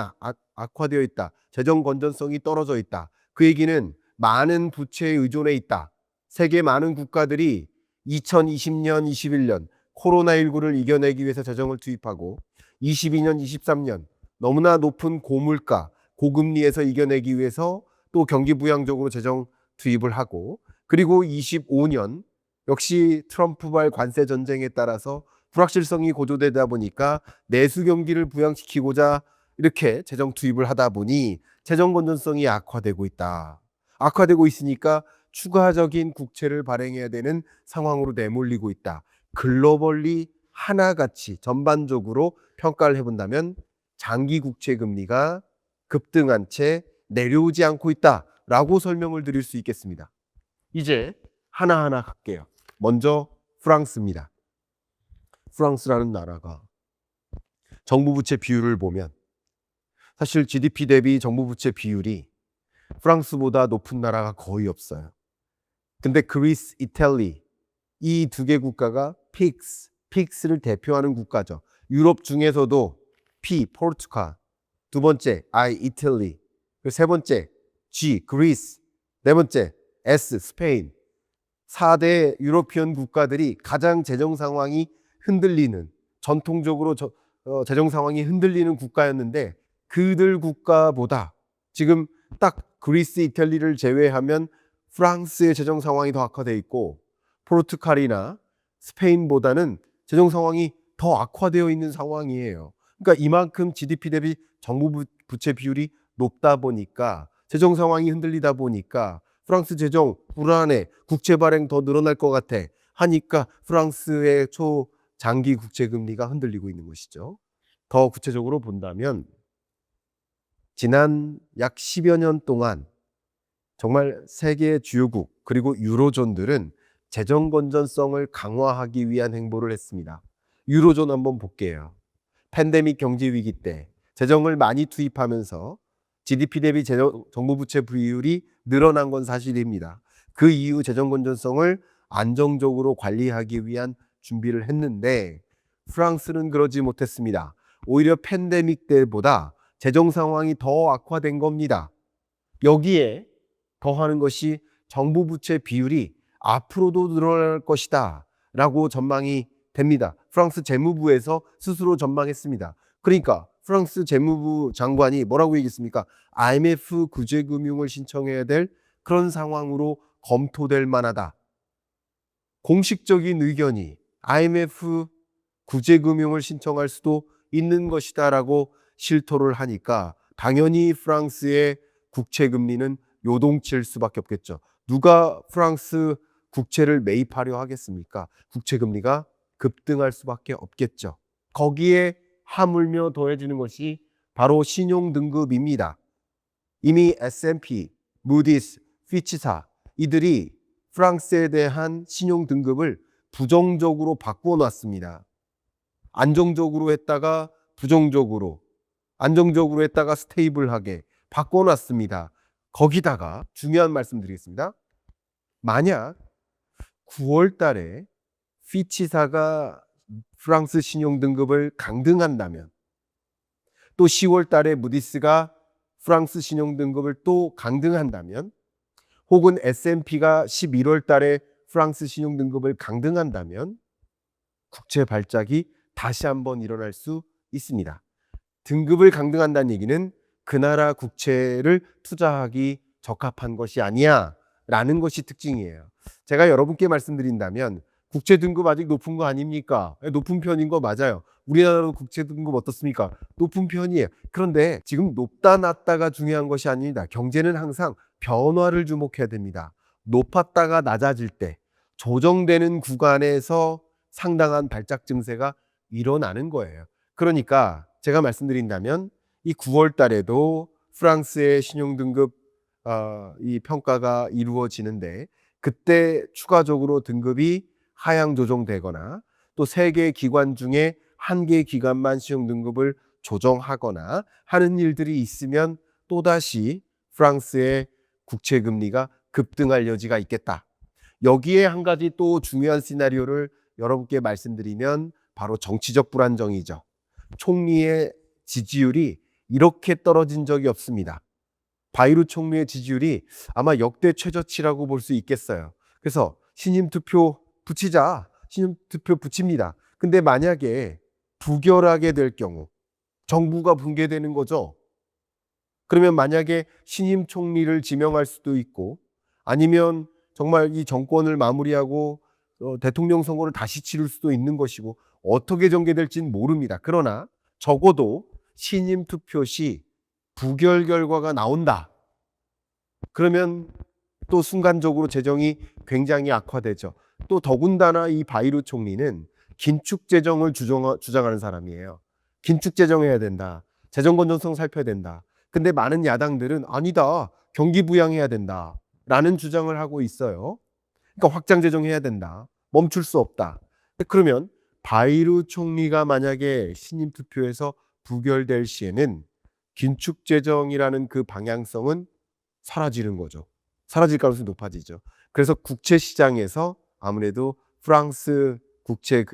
악화되어 있다. 재정 건전성이 떨어져 있다. 그 얘기는 많은 부채에 의존해 있다. 세계 많은 국가들이 2020년, 21년 코로나19를 이겨내기 위해서 재정을 투입하고, 22년, 23년 너무나 높은 고물가, 고금리에서 이겨내기 위해서 또 경기부양적으로 재정 투입을 하고, 그리고 25년 역시 트럼프발 관세 전쟁에 따라서 불확실성이 고조되다 보니까 내수 경기를 부양시키고자 이렇게 재정 투입을 하다 보니 재정 건전성이 악화되고 있다. 악화되고 있으니까 추가적인 국채를 발행해야 되는 상황으로 내몰리고 있다. 글로벌리 하나같이 전반적으로 평가를 해본다면 장기 국채 금리가 급등한 채 내려오지 않고 있다라고 설명을 드릴 수 있겠습니다. 이제 하나하나 갈게요. 먼저 프랑스입니다. 프랑스라는 나라가 정부 부채 비율을 보면 사실 GDP 대비 정부 부채 비율이 프랑스보다 높은 나라가 거의 없어요. 근데 그리스, 이탈리 이 두 개 국가가 픽스를 대표하는 국가죠. 유럽 중에서도 P, 포르투갈, 두 번째 I, 이탈리, 그리고 세 번째 G, 그리스, 네 번째 S, 스페인 4대 유로피언 국가들이 가장 재정 상황이 흔들리는 전통적으로 재정 상황이 흔들리는 국가였는데 그들 국가보다 지금 딱 그리스, 이탈리를 제외하면 프랑스의 재정 상황이 더 악화되어 있고 포르투갈이나 스페인보다는 재정 상황이 더 악화되어 있는 상황이에요. 그러니까 이만큼 GDP 대비 정부 부채 비율이 높다 보니까 재정 상황이 흔들리다 보니까 프랑스 재정 불안해, 국채 발행 더 늘어날 것 같아 하니까 프랑스의 초장기 국채 금리가 흔들리고 있는 것이죠. 더 구체적으로 본다면 지난 약 10여 년 동안 정말 세계 주요국 그리고 유로존들은 재정 건전성을 강화하기 위한 행보를 했습니다. 유로존 한번 볼게요. 팬데믹 경제 위기 때 재정을 많이 투입하면서 GDP 대비 정부 부채 비율이 늘어난 건 사실입니다. 그 이후 재정 건전성을 안정적으로 관리하기 위한 준비를 했는데 프랑스는 그러지 못했습니다. 오히려 팬데믹 때보다 재정 상황이 더 악화된 겁니다. 여기에 더하는 것이 정부 부채 비율이 앞으로도 늘어날 것이다 라고 전망이 됩니다. 프랑스 재무부에서 스스로 전망했습니다. 그러니까 프랑스 재무부 장관이 뭐라고 얘기했습니까? IMF 구제금융을 신청해야 될 그런 상황으로 검토될 만하다. 공식적인 의견이 IMF 구제금융을 신청할 수도 있는 것이다 라고 실토를 하니까 당연히 프랑스의 국채 금리는 요동칠 수밖에 없겠죠. 누가 프랑스 국채를 매입하려 하겠습니까? 국채 금리가 급등할 수밖에 없겠죠. 거기에 하물며 더해지는 것이 바로 신용 등급입니다. 이미 S&P, 무디스, 피치사 이들이 프랑스에 대한 신용 등급을 부정적으로 바꾸어 놨습니다. 안정적으로 했다가 부정적으로, 안정적으로 했다가 스테이블하게 바꾸어 놨습니다. 거기다가 중요한 말씀 드리겠습니다. 만약 9월 달에 피치사가 프랑스 신용 등급을 강등한다면 또 10월 달에 무디스가 프랑스 신용 등급을 또 강등한다면 혹은 S&P가 11월 달에 프랑스 신용 등급을 강등한다면 국채 발작이 다시 한번 일어날 수 있습니다. 등급을 강등한다는 얘기는 그 나라 국채를 투자하기 적합한 것이 아니야 라는 것이 특징이에요. 제가 여러분께 말씀드린다면 국채 등급 아직 높은 거 아닙니까? 높은 편인 거 맞아요. 우리나라도 국채 등급 어떻습니까? 높은 편이에요. 그런데 지금 높다 낮다가 중요한 것이 아닙니다. 경제는 항상 변화를 주목해야 됩니다. 높았다가 낮아질 때 조정되는 구간에서 상당한 발작 증세가 일어나는 거예요. 그러니까 제가 말씀드린다면 이 9월 달에도 프랑스의 신용등급 이 평가가 이루어지는데 그때 추가적으로 등급이 하향 조정되거나 또 3개 기관 중에 1개 기관만 신용등급을 조정하거나 하는 일들이 있으면 또다시 프랑스의 국채금리가 급등할 여지가 있겠다. 여기에 한 가지 또 중요한 시나리오를 여러분께 말씀드리면 바로 정치적 불안정이죠. 총리의 지지율이 이렇게 떨어진 적이 없습니다. 바이루 총리의 지지율이 아마 역대 최저치라고 볼 수 있겠어요. 그래서 신임 투표 붙이자. 신임 투표 붙입니다. 근데 만약에 부결하게 될 경우 정부가 붕괴되는 거죠. 그러면 만약에 신임 총리를 지명할 수도 있고 아니면 정말 이 정권을 마무리하고 대통령 선거를 다시 치를 수도 있는 것이고 어떻게 전개될지는 모릅니다. 그러나 적어도 신임 투표 시 부결 결과가 나온다. 그러면 또 순간적으로 재정이 굉장히 악화되죠. 또 더군다나 이 바이루 총리는 긴축 재정을 주장하는 사람이에요. 긴축 재정해야 된다. 재정 건전성 살펴야 된다. 근데 많은 야당들은 아니다. 경기 부양해야 된다. 라는 주장을 하고 있어요. 그러니까 확장 재정해야 된다. 멈출 수 없다. 그러면 바이루 총리가 만약에 신임 투표에서 부결될 시에는 긴축 재정이라는 그 방향성은 사라지는 거죠. 사라질 가능성이 높아지죠. 그래서 국채 시장에서 아무래도 프랑스 국채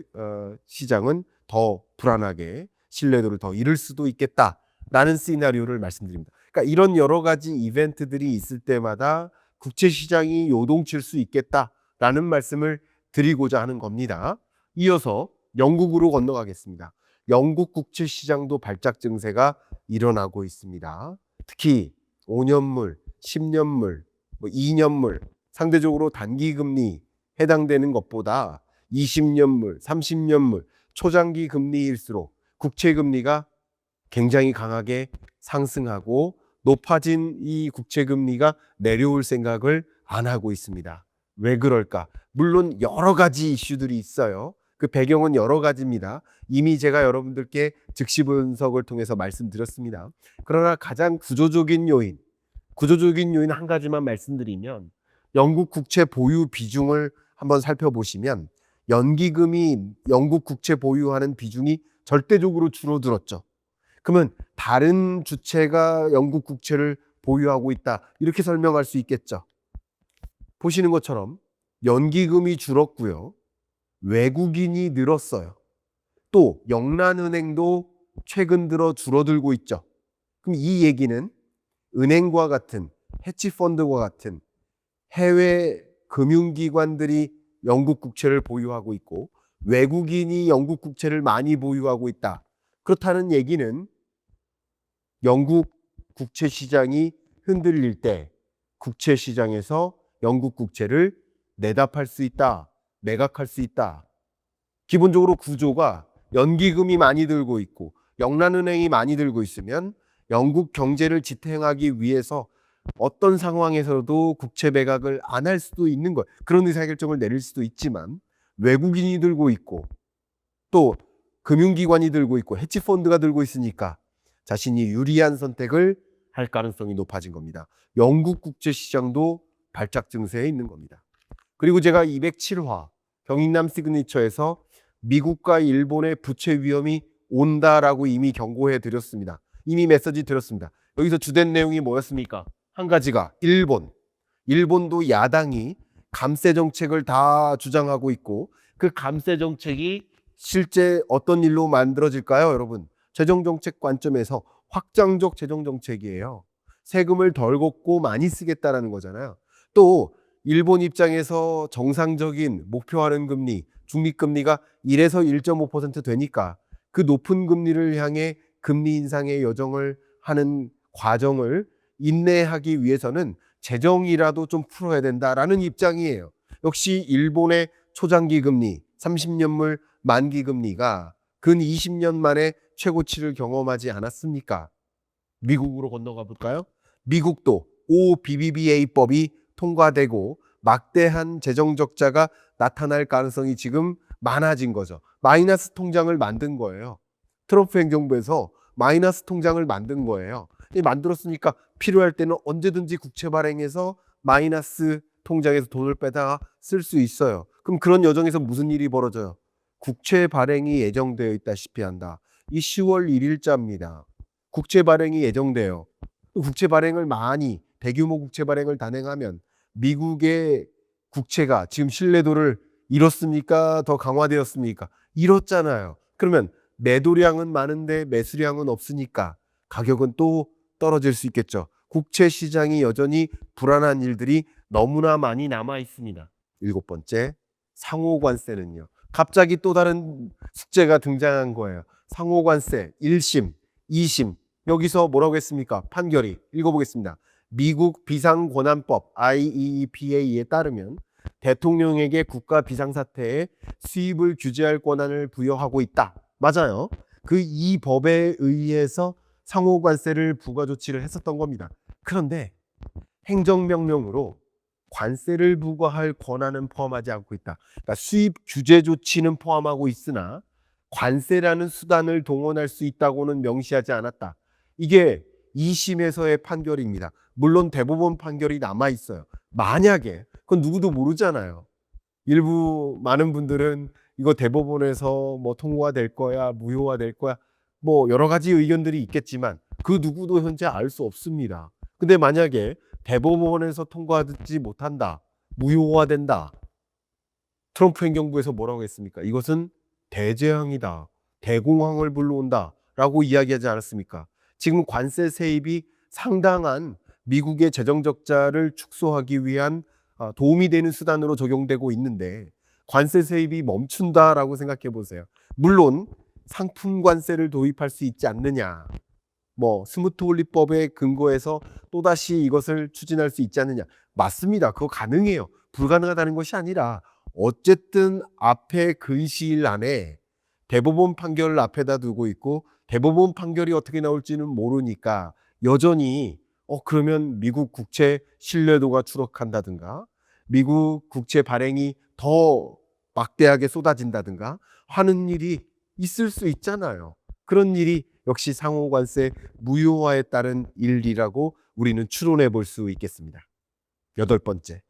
시장은 더 불안하게 신뢰도를 더 잃을 수도 있겠다라는 시나리오를 말씀드립니다. 그러니까 이런 여러 가지 이벤트들이 있을 때마다 국채 시장이 요동칠 수 있겠다라는 말씀을 드리고자 하는 겁니다. 이어서 영국으로 건너가겠습니다. 영국 국채 시장도 발작 증세가 일어나고 있습니다. 특히 5년물, 10년물, 2년물 상대적으로 단기 금리 해당되는 것보다 20년물, 30년물 초장기 금리일수록 국채 금리가 굉장히 강하게 상승하고 높아진 이 국채 금리가 내려올 생각을 안 하고 있습니다. 왜 그럴까? 물론 여러 가지 이슈들이 있어요. 그 배경은 여러 가지입니다. 이미 제가 여러분들께 즉시 분석을 통해서 말씀드렸습니다. 그러나 가장 구조적인 요인 한 가지만 말씀드리면 영국 국채 보유 비중을 한번 살펴보시면 연기금이 영국 국채 보유하는 비중이 절대적으로 줄어들었죠. 그러면 다른 주체가 영국 국채를 보유하고 있다. 이렇게 설명할 수 있겠죠. 보시는 것처럼 연기금이 줄었고요. 외국인이 늘었어요. 또 영란은행도 최근 들어 줄어들고 있죠. 그럼 이 얘기는 은행과 같은 해치펀드와 같은 해외 금융기관들이 영국 국채를 보유하고 있고 외국인이 영국 국채를 많이 보유하고 있다. 그렇다는 얘기는 영국 국채 시장이 흔들릴 때 국채 시장에서 영국 국채를 내다 팔 수 있다. 매각할 수 있다. 기본적으로 구조가 연기금이 많이 들고 있고 영란은행이 많이 들고 있으면 영국 경제를 지탱하기 위해서 어떤 상황에서도 국채 매각을 안 할 수도 있는 거예요. 그런 의사결정을 내릴 수도 있지만 외국인이 들고 있고 또 금융기관이 들고 있고 해치펀드가 들고 있으니까 자신이 유리한 선택을 할 가능성이 높아진 겁니다. 영국 국채 시장도 발작 증세에 있는 겁니다. 그리고 제가 207화 경익남 시그니처에서 미국과 일본의 부채 위험이 온다라고 이미 경고해 드렸습니다. 이미 메시지 드렸습니다. 여기서 주된 내용이 뭐였습니까? 한 가지가 일본도 야당이 감세 정책을 다 주장하고 있고 그 감세 정책이 실제 어떤 일로 만들어질까요, 여러분? 재정정책 관점에서 확장적 재정정책이에요. 세금을 덜 걷고 많이 쓰겠다라는 거잖아요. 또 일본 입장에서 정상적인 목표하는 금리, 중립금리가 1에서 1.5% 되니까 그 높은 금리를 향해 금리 인상의 여정을 하는 과정을 인내하기 위해서는 재정이라도 좀 풀어야 된다라는 입장이에요. 역시 일본의 초장기 금리, 30년물 만기 금리가 근 20년 만에 최고치를 경험하지 않았습니까? 미국으로 건너가 볼까요? 미국도 OBBBA법이 통과되고 막대한 재정 적자가 나타날 가능성이 지금 많아진 거죠. 마이너스 통장을 만든 거예요. 트럼프 행정부에서 마이너스 통장을 만든 거예요. 만들었으니까 필요할 때는 언제든지 국채 발행해서 마이너스 통장에서 돈을 빼다가 쓸 수 있어요. 그럼 그런 여정에서 무슨 일이 벌어져요? 국채 발행이 예정되어 있다시피 한다. 이 10월 1일자입니다. 국채 발행이 예정돼요. 국채 발행을 많이 대규모 국채 발행을 단행하면 미국의 국채가 지금 신뢰도를 잃었습니까? 더 강화되었습니까? 잃었잖아요. 그러면 매도량은 많은데 매수량은 없으니까 가격은 또 떨어질 수 있겠죠. 국채 시장이 여전히 불안한 일들이 너무나 많이 남아 있습니다. 7번째, 상호관세는요. 갑자기 또 다른 숙제가 등장한 거예요. 상호관세 1심, 2심. 여기서 뭐라고 했습니까? 판결이 읽어보겠습니다. 미국 비상권한법 IEEPA에 따르면 대통령에게 국가 비상사태에 수입을 규제할 권한을 부여하고 있다. 맞아요. 그 이 법에 의해서 상호관세를 부과 조치를 했었던 겁니다. 그런데 행정명령으로 관세를 부과할 권한은 포함하지 않고 있다. 그러니까 수입 규제 조치는 포함하고 있으나 관세라는 수단을 동원할 수 있다고는 명시하지 않았다. 이게 2심에서의 판결입니다. 물론 대법원 판결이 남아 있어요. 만약에 그건 누구도 모르잖아요. 일부 많은 분들은 이거 대법원에서 뭐 통고가 될 거야, 무효가 될 거야, 뭐 여러 가지 의견들이 있겠지만 그 누구도 현재 알 수 없습니다. 근데 만약에 대법원에서 통과하지 못한다, 무효가 된다, 트럼프 행정부에서 뭐라고 했습니까? 이것은 대재앙이다, 대공황을 불러온다라고 이야기하지 않았습니까? 지금 관세 세입이 상당한 미국의 재정 적자를 축소하기 위한 도움이 되는 수단으로 적용되고 있는데 관세 세입이 멈춘다라고 생각해 보세요. 물론 상품 관세를 도입할 수 있지 않느냐, 뭐 스무트 원리법에 근거해서 또다시 이것을 추진할 수 있지 않느냐, 맞습니다. 그거 가능해요. 불가능하다는 것이 아니라 어쨌든 앞에 근시일 안에 대법원 판결을 앞에다 두고 있고 대법원 판결이 어떻게 나올지는 모르니까 여전히 그러면 미국 국채 신뢰도가 추락한다든가 미국 국채 발행이 더 막대하게 쏟아진다든가 하는 일이 있을 수 있잖아요. 그런 일이 역시 상호관세 무효화에 따른 일이라고 우리는 추론해 볼 수 있겠습니다. 8번째,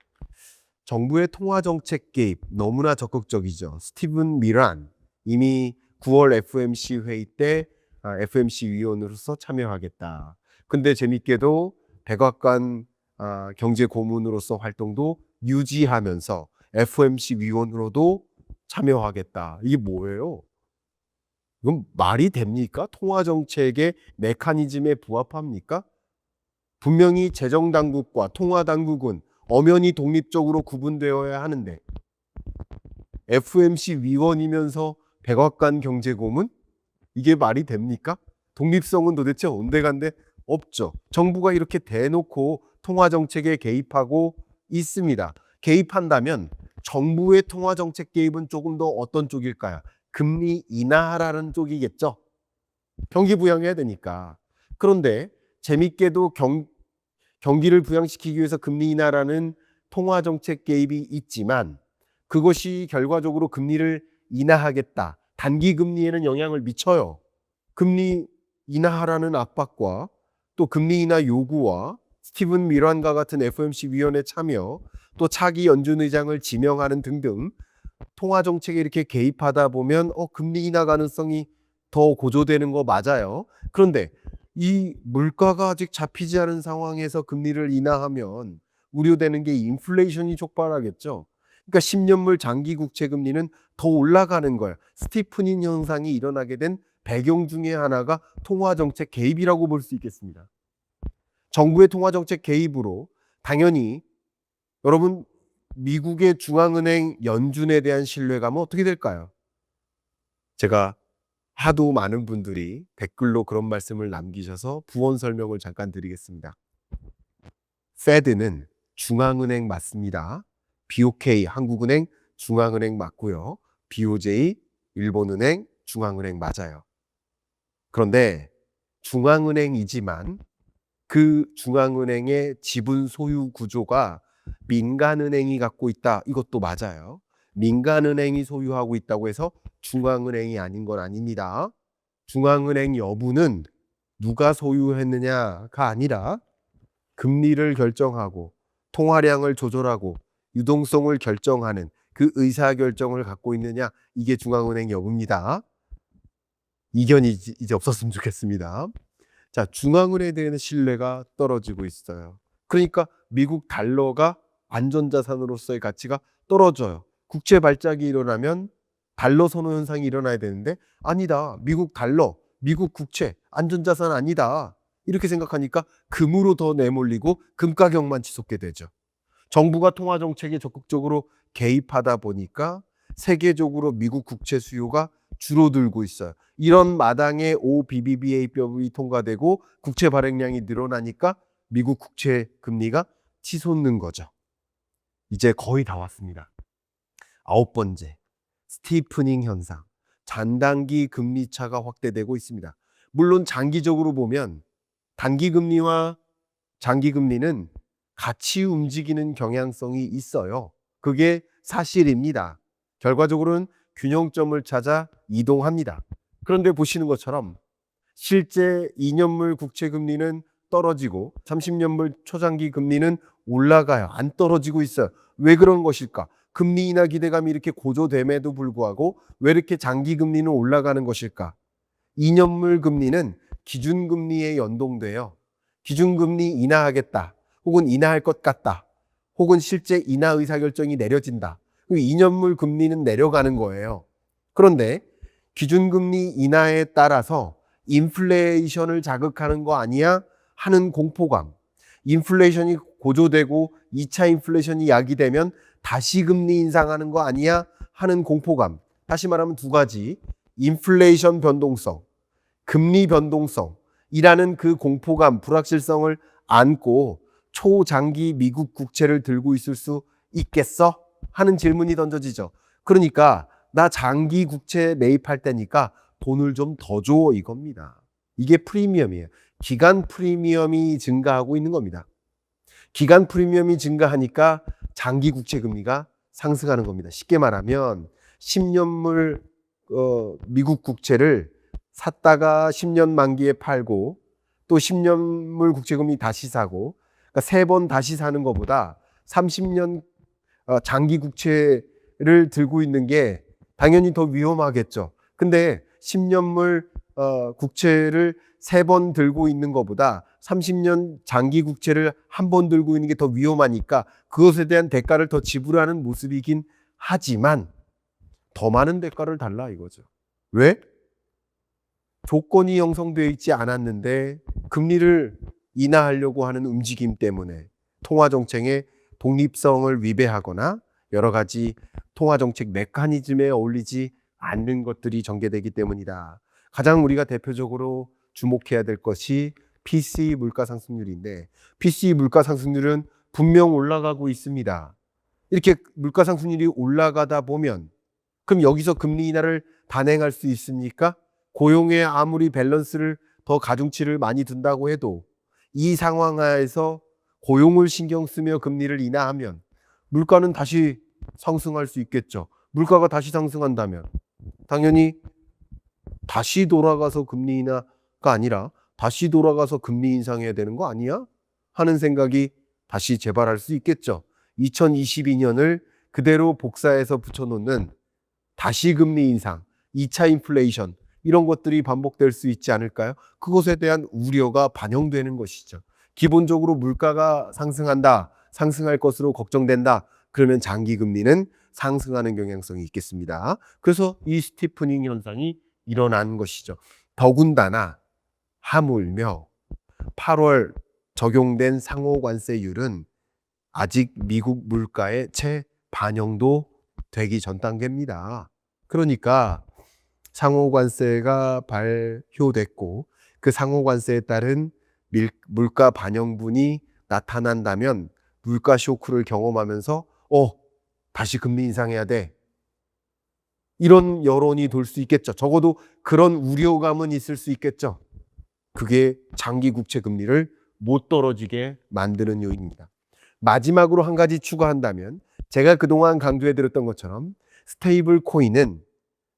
정부의 통화정책 개입 너무나 적극적이죠. 스티븐 미란 이미 9월 FMC 회의 때 FMC 위원으로서 참여하겠다. 근데 재밌게도 백악관 경제 고문으로서 활동도 유지하면서 FMC 위원으로도 참여하겠다. 이게 뭐예요? 이건 말이 됩니까? 통화정책의 메커니즘에 부합합니까? 분명히 재정당국과 통화당국은 엄연히 독립적으로 구분되어야 하는데 FMC 위원이면서 백악관 경제고문? 이게 말이 됩니까? 독립성은 도대체 온데간데 없죠. 정부가 이렇게 대놓고 통화정책에 개입하고 있습니다. 개입한다면 정부의 통화정책 개입은 조금 더 어떤 쪽일까요? 금리 인하하라는 쪽이겠죠. 경기 부양해야 되니까. 그런데 재밌게도 경기를 부양시키기 위해서 금리 인하라는 통화정책 개입이 있지만 그것이 결과적으로 금리를 인하하겠다, 단기 금리에는 영향을 미쳐요. 금리 인하하라는 압박과 또 금리 인하 요구와 스티븐 미란과 같은 FOMC 위원회 참여, 또 차기 연준 의장을 지명하는 등등 통화정책에 이렇게 개입하다 보면 금리 인하 가능성이 더 고조되는 거 맞아요. 그런데 이 물가가 아직 잡히지 않은 상황에서 금리를 인하하면 우려되는 게 인플레이션이 촉발하겠죠. 그러니까 10년물 장기 국채 금리는 더 올라가는 거예요. 스티프닝 현상이 일어나게 된 배경 중에 하나가 통화정책 개입이라고 볼 수 있겠습니다. 정부의 통화정책 개입으로 당연히 여러분 미국의 중앙은행 연준에 대한 신뢰감은 어떻게 될까요? 제가 하도 많은 분들이 댓글로 그런 말씀을 남기셔서 부원 설명을 잠깐 드리겠습니다. 페드는 중앙은행 맞습니다. BOK 한국은행 중앙은행 맞고요. BOJ 일본은행 중앙은행 맞아요. 그런데 중앙은행이지만 그 중앙은행의 지분 소유 구조가 민간은행이 갖고 있다. 이것도 맞아요. 민간은행이 소유하고 있다고 해서 중앙은행이 아닌 건 아닙니다. 중앙은행 여부는 누가 소유했느냐가 아니라 금리를 결정하고 통화량을 조절하고 유동성을 결정하는 그 의사결정을 갖고 있느냐, 이게 중앙은행 여부입니다. 이견이 이제 없었으면 좋겠습니다. 자, 중앙은행에 대한 신뢰가 떨어지고 있어요. 그러니까 미국 달러가 안전자산으로서의 가치가 떨어져요. 국채 발작이 일어나면 달러 선호 현상이 일어나야 되는데 아니다. 미국 달러, 미국 국채, 안전자산 아니다. 이렇게 생각하니까 금으로 더 내몰리고 금 가격만 치솟게 되죠. 정부가 통화정책에 적극적으로 개입하다 보니까 세계적으로 미국 국채 수요가 줄어들고 있어요. 이런 마당에 OBBBA법이 통과되고 국채 발행량이 늘어나니까 미국 국채 금리가 치솟는 거죠. 이제 거의 다 왔습니다. 9번째, 스티프닝 현상. 단단기 금리 차가 확대되고 있습니다. 물론 장기적으로 보면 단기 금리와 장기 금리는 같이 움직이는 경향성이 있어요. 그게 사실입니다. 결과적으로는 균형점을 찾아 이동합니다. 그런데 보시는 것처럼 실제 2년물 국채 금리는 떨어지고 30년물 초장기 금리는 올라가요. 안 떨어지고 있어요. 왜 그런 것일까? 금리 인하 기대감이 이렇게 고조됨에도 불구하고 왜 이렇게 장기 금리는 올라가는 것일까? 2년물 금리는 기준금리에 연동돼요. 기준금리 인하하겠다. 혹은 인하할 것 같다. 혹은 실제 인하 의사결정이 내려진다. 2년물 금리는 내려가는 거예요. 그런데 기준금리 인하에 따라서 인플레이션을 자극하는 거 아니야? 하는 공포감. 인플레이션이 고조되고 2차 인플레이션이 야기되면 다시 금리 인상하는 거 아니야? 하는 공포감. 다시 말하면 두 가지. 인플레이션 변동성, 금리 변동성이라는 그 공포감, 불확실성을 안고 초장기 미국 국채를 들고 있을 수 있겠어? 하는 질문이 던져지죠. 그러니까 나 장기 국채 매입할 때니까 돈을 좀 더 줘 이겁니다. 이게 프리미엄이에요. 기간 프리미엄이 증가하고 있는 겁니다. 기간 프리미엄이 증가하니까 장기 국채 금리가 상승하는 겁니다. 쉽게 말하면 10년물 미국 국채를 샀다가 10년 만기에 팔고 또 10년물 국채금리 다시 사고, 그러니까 3번 다시 사는 것보다 30년 장기 국채를 들고 있는 게 당연히 더 위험하겠죠. 근데 10년물 국채를 3번 들고 있는 것보다 30년 장기 국채를 한 번 들고 있는 게 더 위험하니까 그것에 대한 대가를 더 지불하는 모습이긴 하지만 더 많은 대가를 달라 이거죠. 왜? 조건이 형성되어 있지 않았는데 금리를 인하하려고 하는 움직임 때문에 통화정책의 독립성을 위배하거나 여러 가지 통화정책 메커니즘에 어울리지 않는 것들이 전개되기 때문이다. 가장 우리가 대표적으로 주목해야 될 것이 PCE 물가상승률인데, PCE 물가상승률은 분명 올라가고 있습니다. 이렇게 물가상승률이 올라가다 보면 그럼 여기서 금리 인하를 단행할 수 있습니까? 고용에 아무리 밸런스를 더 가중치를 많이 둔다고 해도 이 상황 하에서 고용을 신경 쓰며 금리를 인하하면 물가는 다시 상승할 수 있겠죠. 물가가 다시 상승한다면 당연히 다시 돌아가서 금리 인하가 아니라 다시 돌아가서 금리 인상해야 되는 거 아니야? 하는 생각이 다시 재발할 수 있겠죠. 2022년을 그대로 복사해서 붙여놓는 다시 금리 인상, 2차 인플레이션 이런 것들이 반복될 수 있지 않을까요? 그것에 대한 우려가 반영되는 것이죠. 기본적으로 물가가 상승한다, 상승할 것으로 걱정된다. 그러면 장기 금리는 상승하는 경향성이 있겠습니다. 그래서 이 스티프닝 현상이 일어난 것이죠. 더군다나 하물며 8월 적용된 상호관세율은 아직 미국 물가에 채 반영도 되기 전 단계입니다. 그러니까 상호관세가 발효됐고 그 상호관세에 따른 물가 반영분이 나타난다면 물가 쇼크를 경험하면서 다시 금리 인상해야 돼. 이런 여론이 돌 수 있겠죠. 적어도 그런 우려감은 있을 수 있겠죠. 그게 장기 국채 금리를 못 떨어지게 만드는 요인입니다. 마지막으로 한 가지 추가한다면 제가 그동안 강조해드렸던 것처럼 스테이블 코인은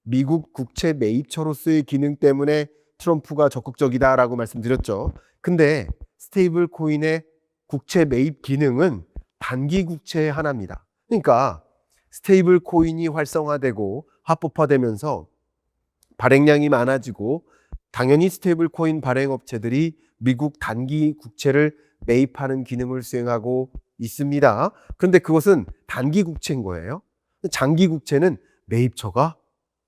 미국 국채 매입처로서의 기능 때문에 트럼프가 적극적이다라고 말씀드렸죠. 근데 스테이블 코인의 국채 매입 기능은 단기 국채의 하나입니다. 그러니까 스테이블 코인이 활성화되고 합법화되면서 발행량이 많아지고 당연히 스테이블 코인 발행 업체들이 미국 단기 국채를 매입하는 기능을 수행하고 있습니다. 그런데 그것은 단기 국채인 거예요. 장기 국채는 매입처가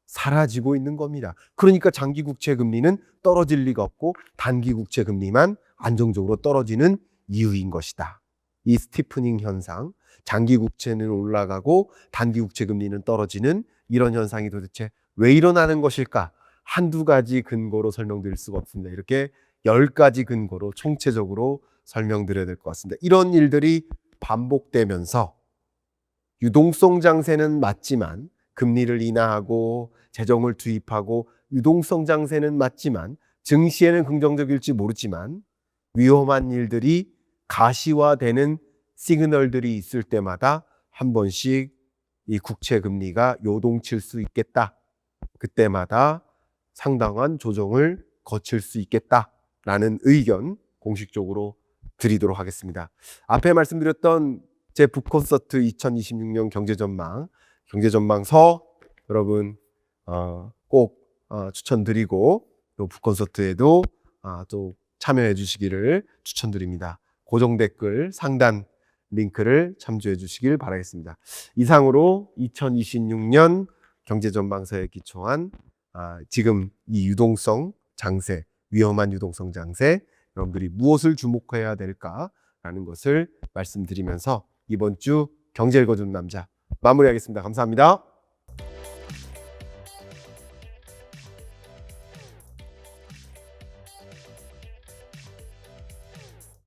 사라지고 있는 겁니다. 그러니까 장기 국채 금리는 떨어질 리가 없고 단기 국채 금리만 안정적으로 떨어지는 이유인 것이다. 이 스티프닝 현상, 장기 국채는 올라가고 단기 국채 금리는 떨어지는 이런 현상이 도대체 왜 일어나는 것일까? 한두 가지 근거로 설명드릴 수가 없습니다. 이렇게 10가지 근거로 총체적으로 설명드려야 될 것 같습니다. 이런 일들이 반복되면서 유동성 장세는 맞지만 금리를 인하하고 재정을 투입하고 유동성 장세는 맞지만 증시에는 긍정적일지 모르지만 위험한 일들이 가시화되는 시그널들이 있을 때마다 한 번씩 이 국채 금리가 요동칠 수 있겠다. 그때마다 상당한 조정을 거칠 수 있겠다라는 의견 공식적으로 드리도록 하겠습니다. 앞에 말씀드렸던 제 북콘서트 2026년 경제전망서 여러분 꼭 추천드리고 또 북콘서트에도 또 참여해 주시기를 추천드립니다. 고정 댓글 상단 링크를 참조해 주시길 바라겠습니다. 이상으로 2026년 경제전망서에 기초한 지금 이 유동성 장세, 위험한 유동성 장세, 여러분들이 무엇을 주목해야 될까라는 것을 말씀드리면서 이번 주 경제 읽어주는 남자 마무리하겠습니다. 감사합니다.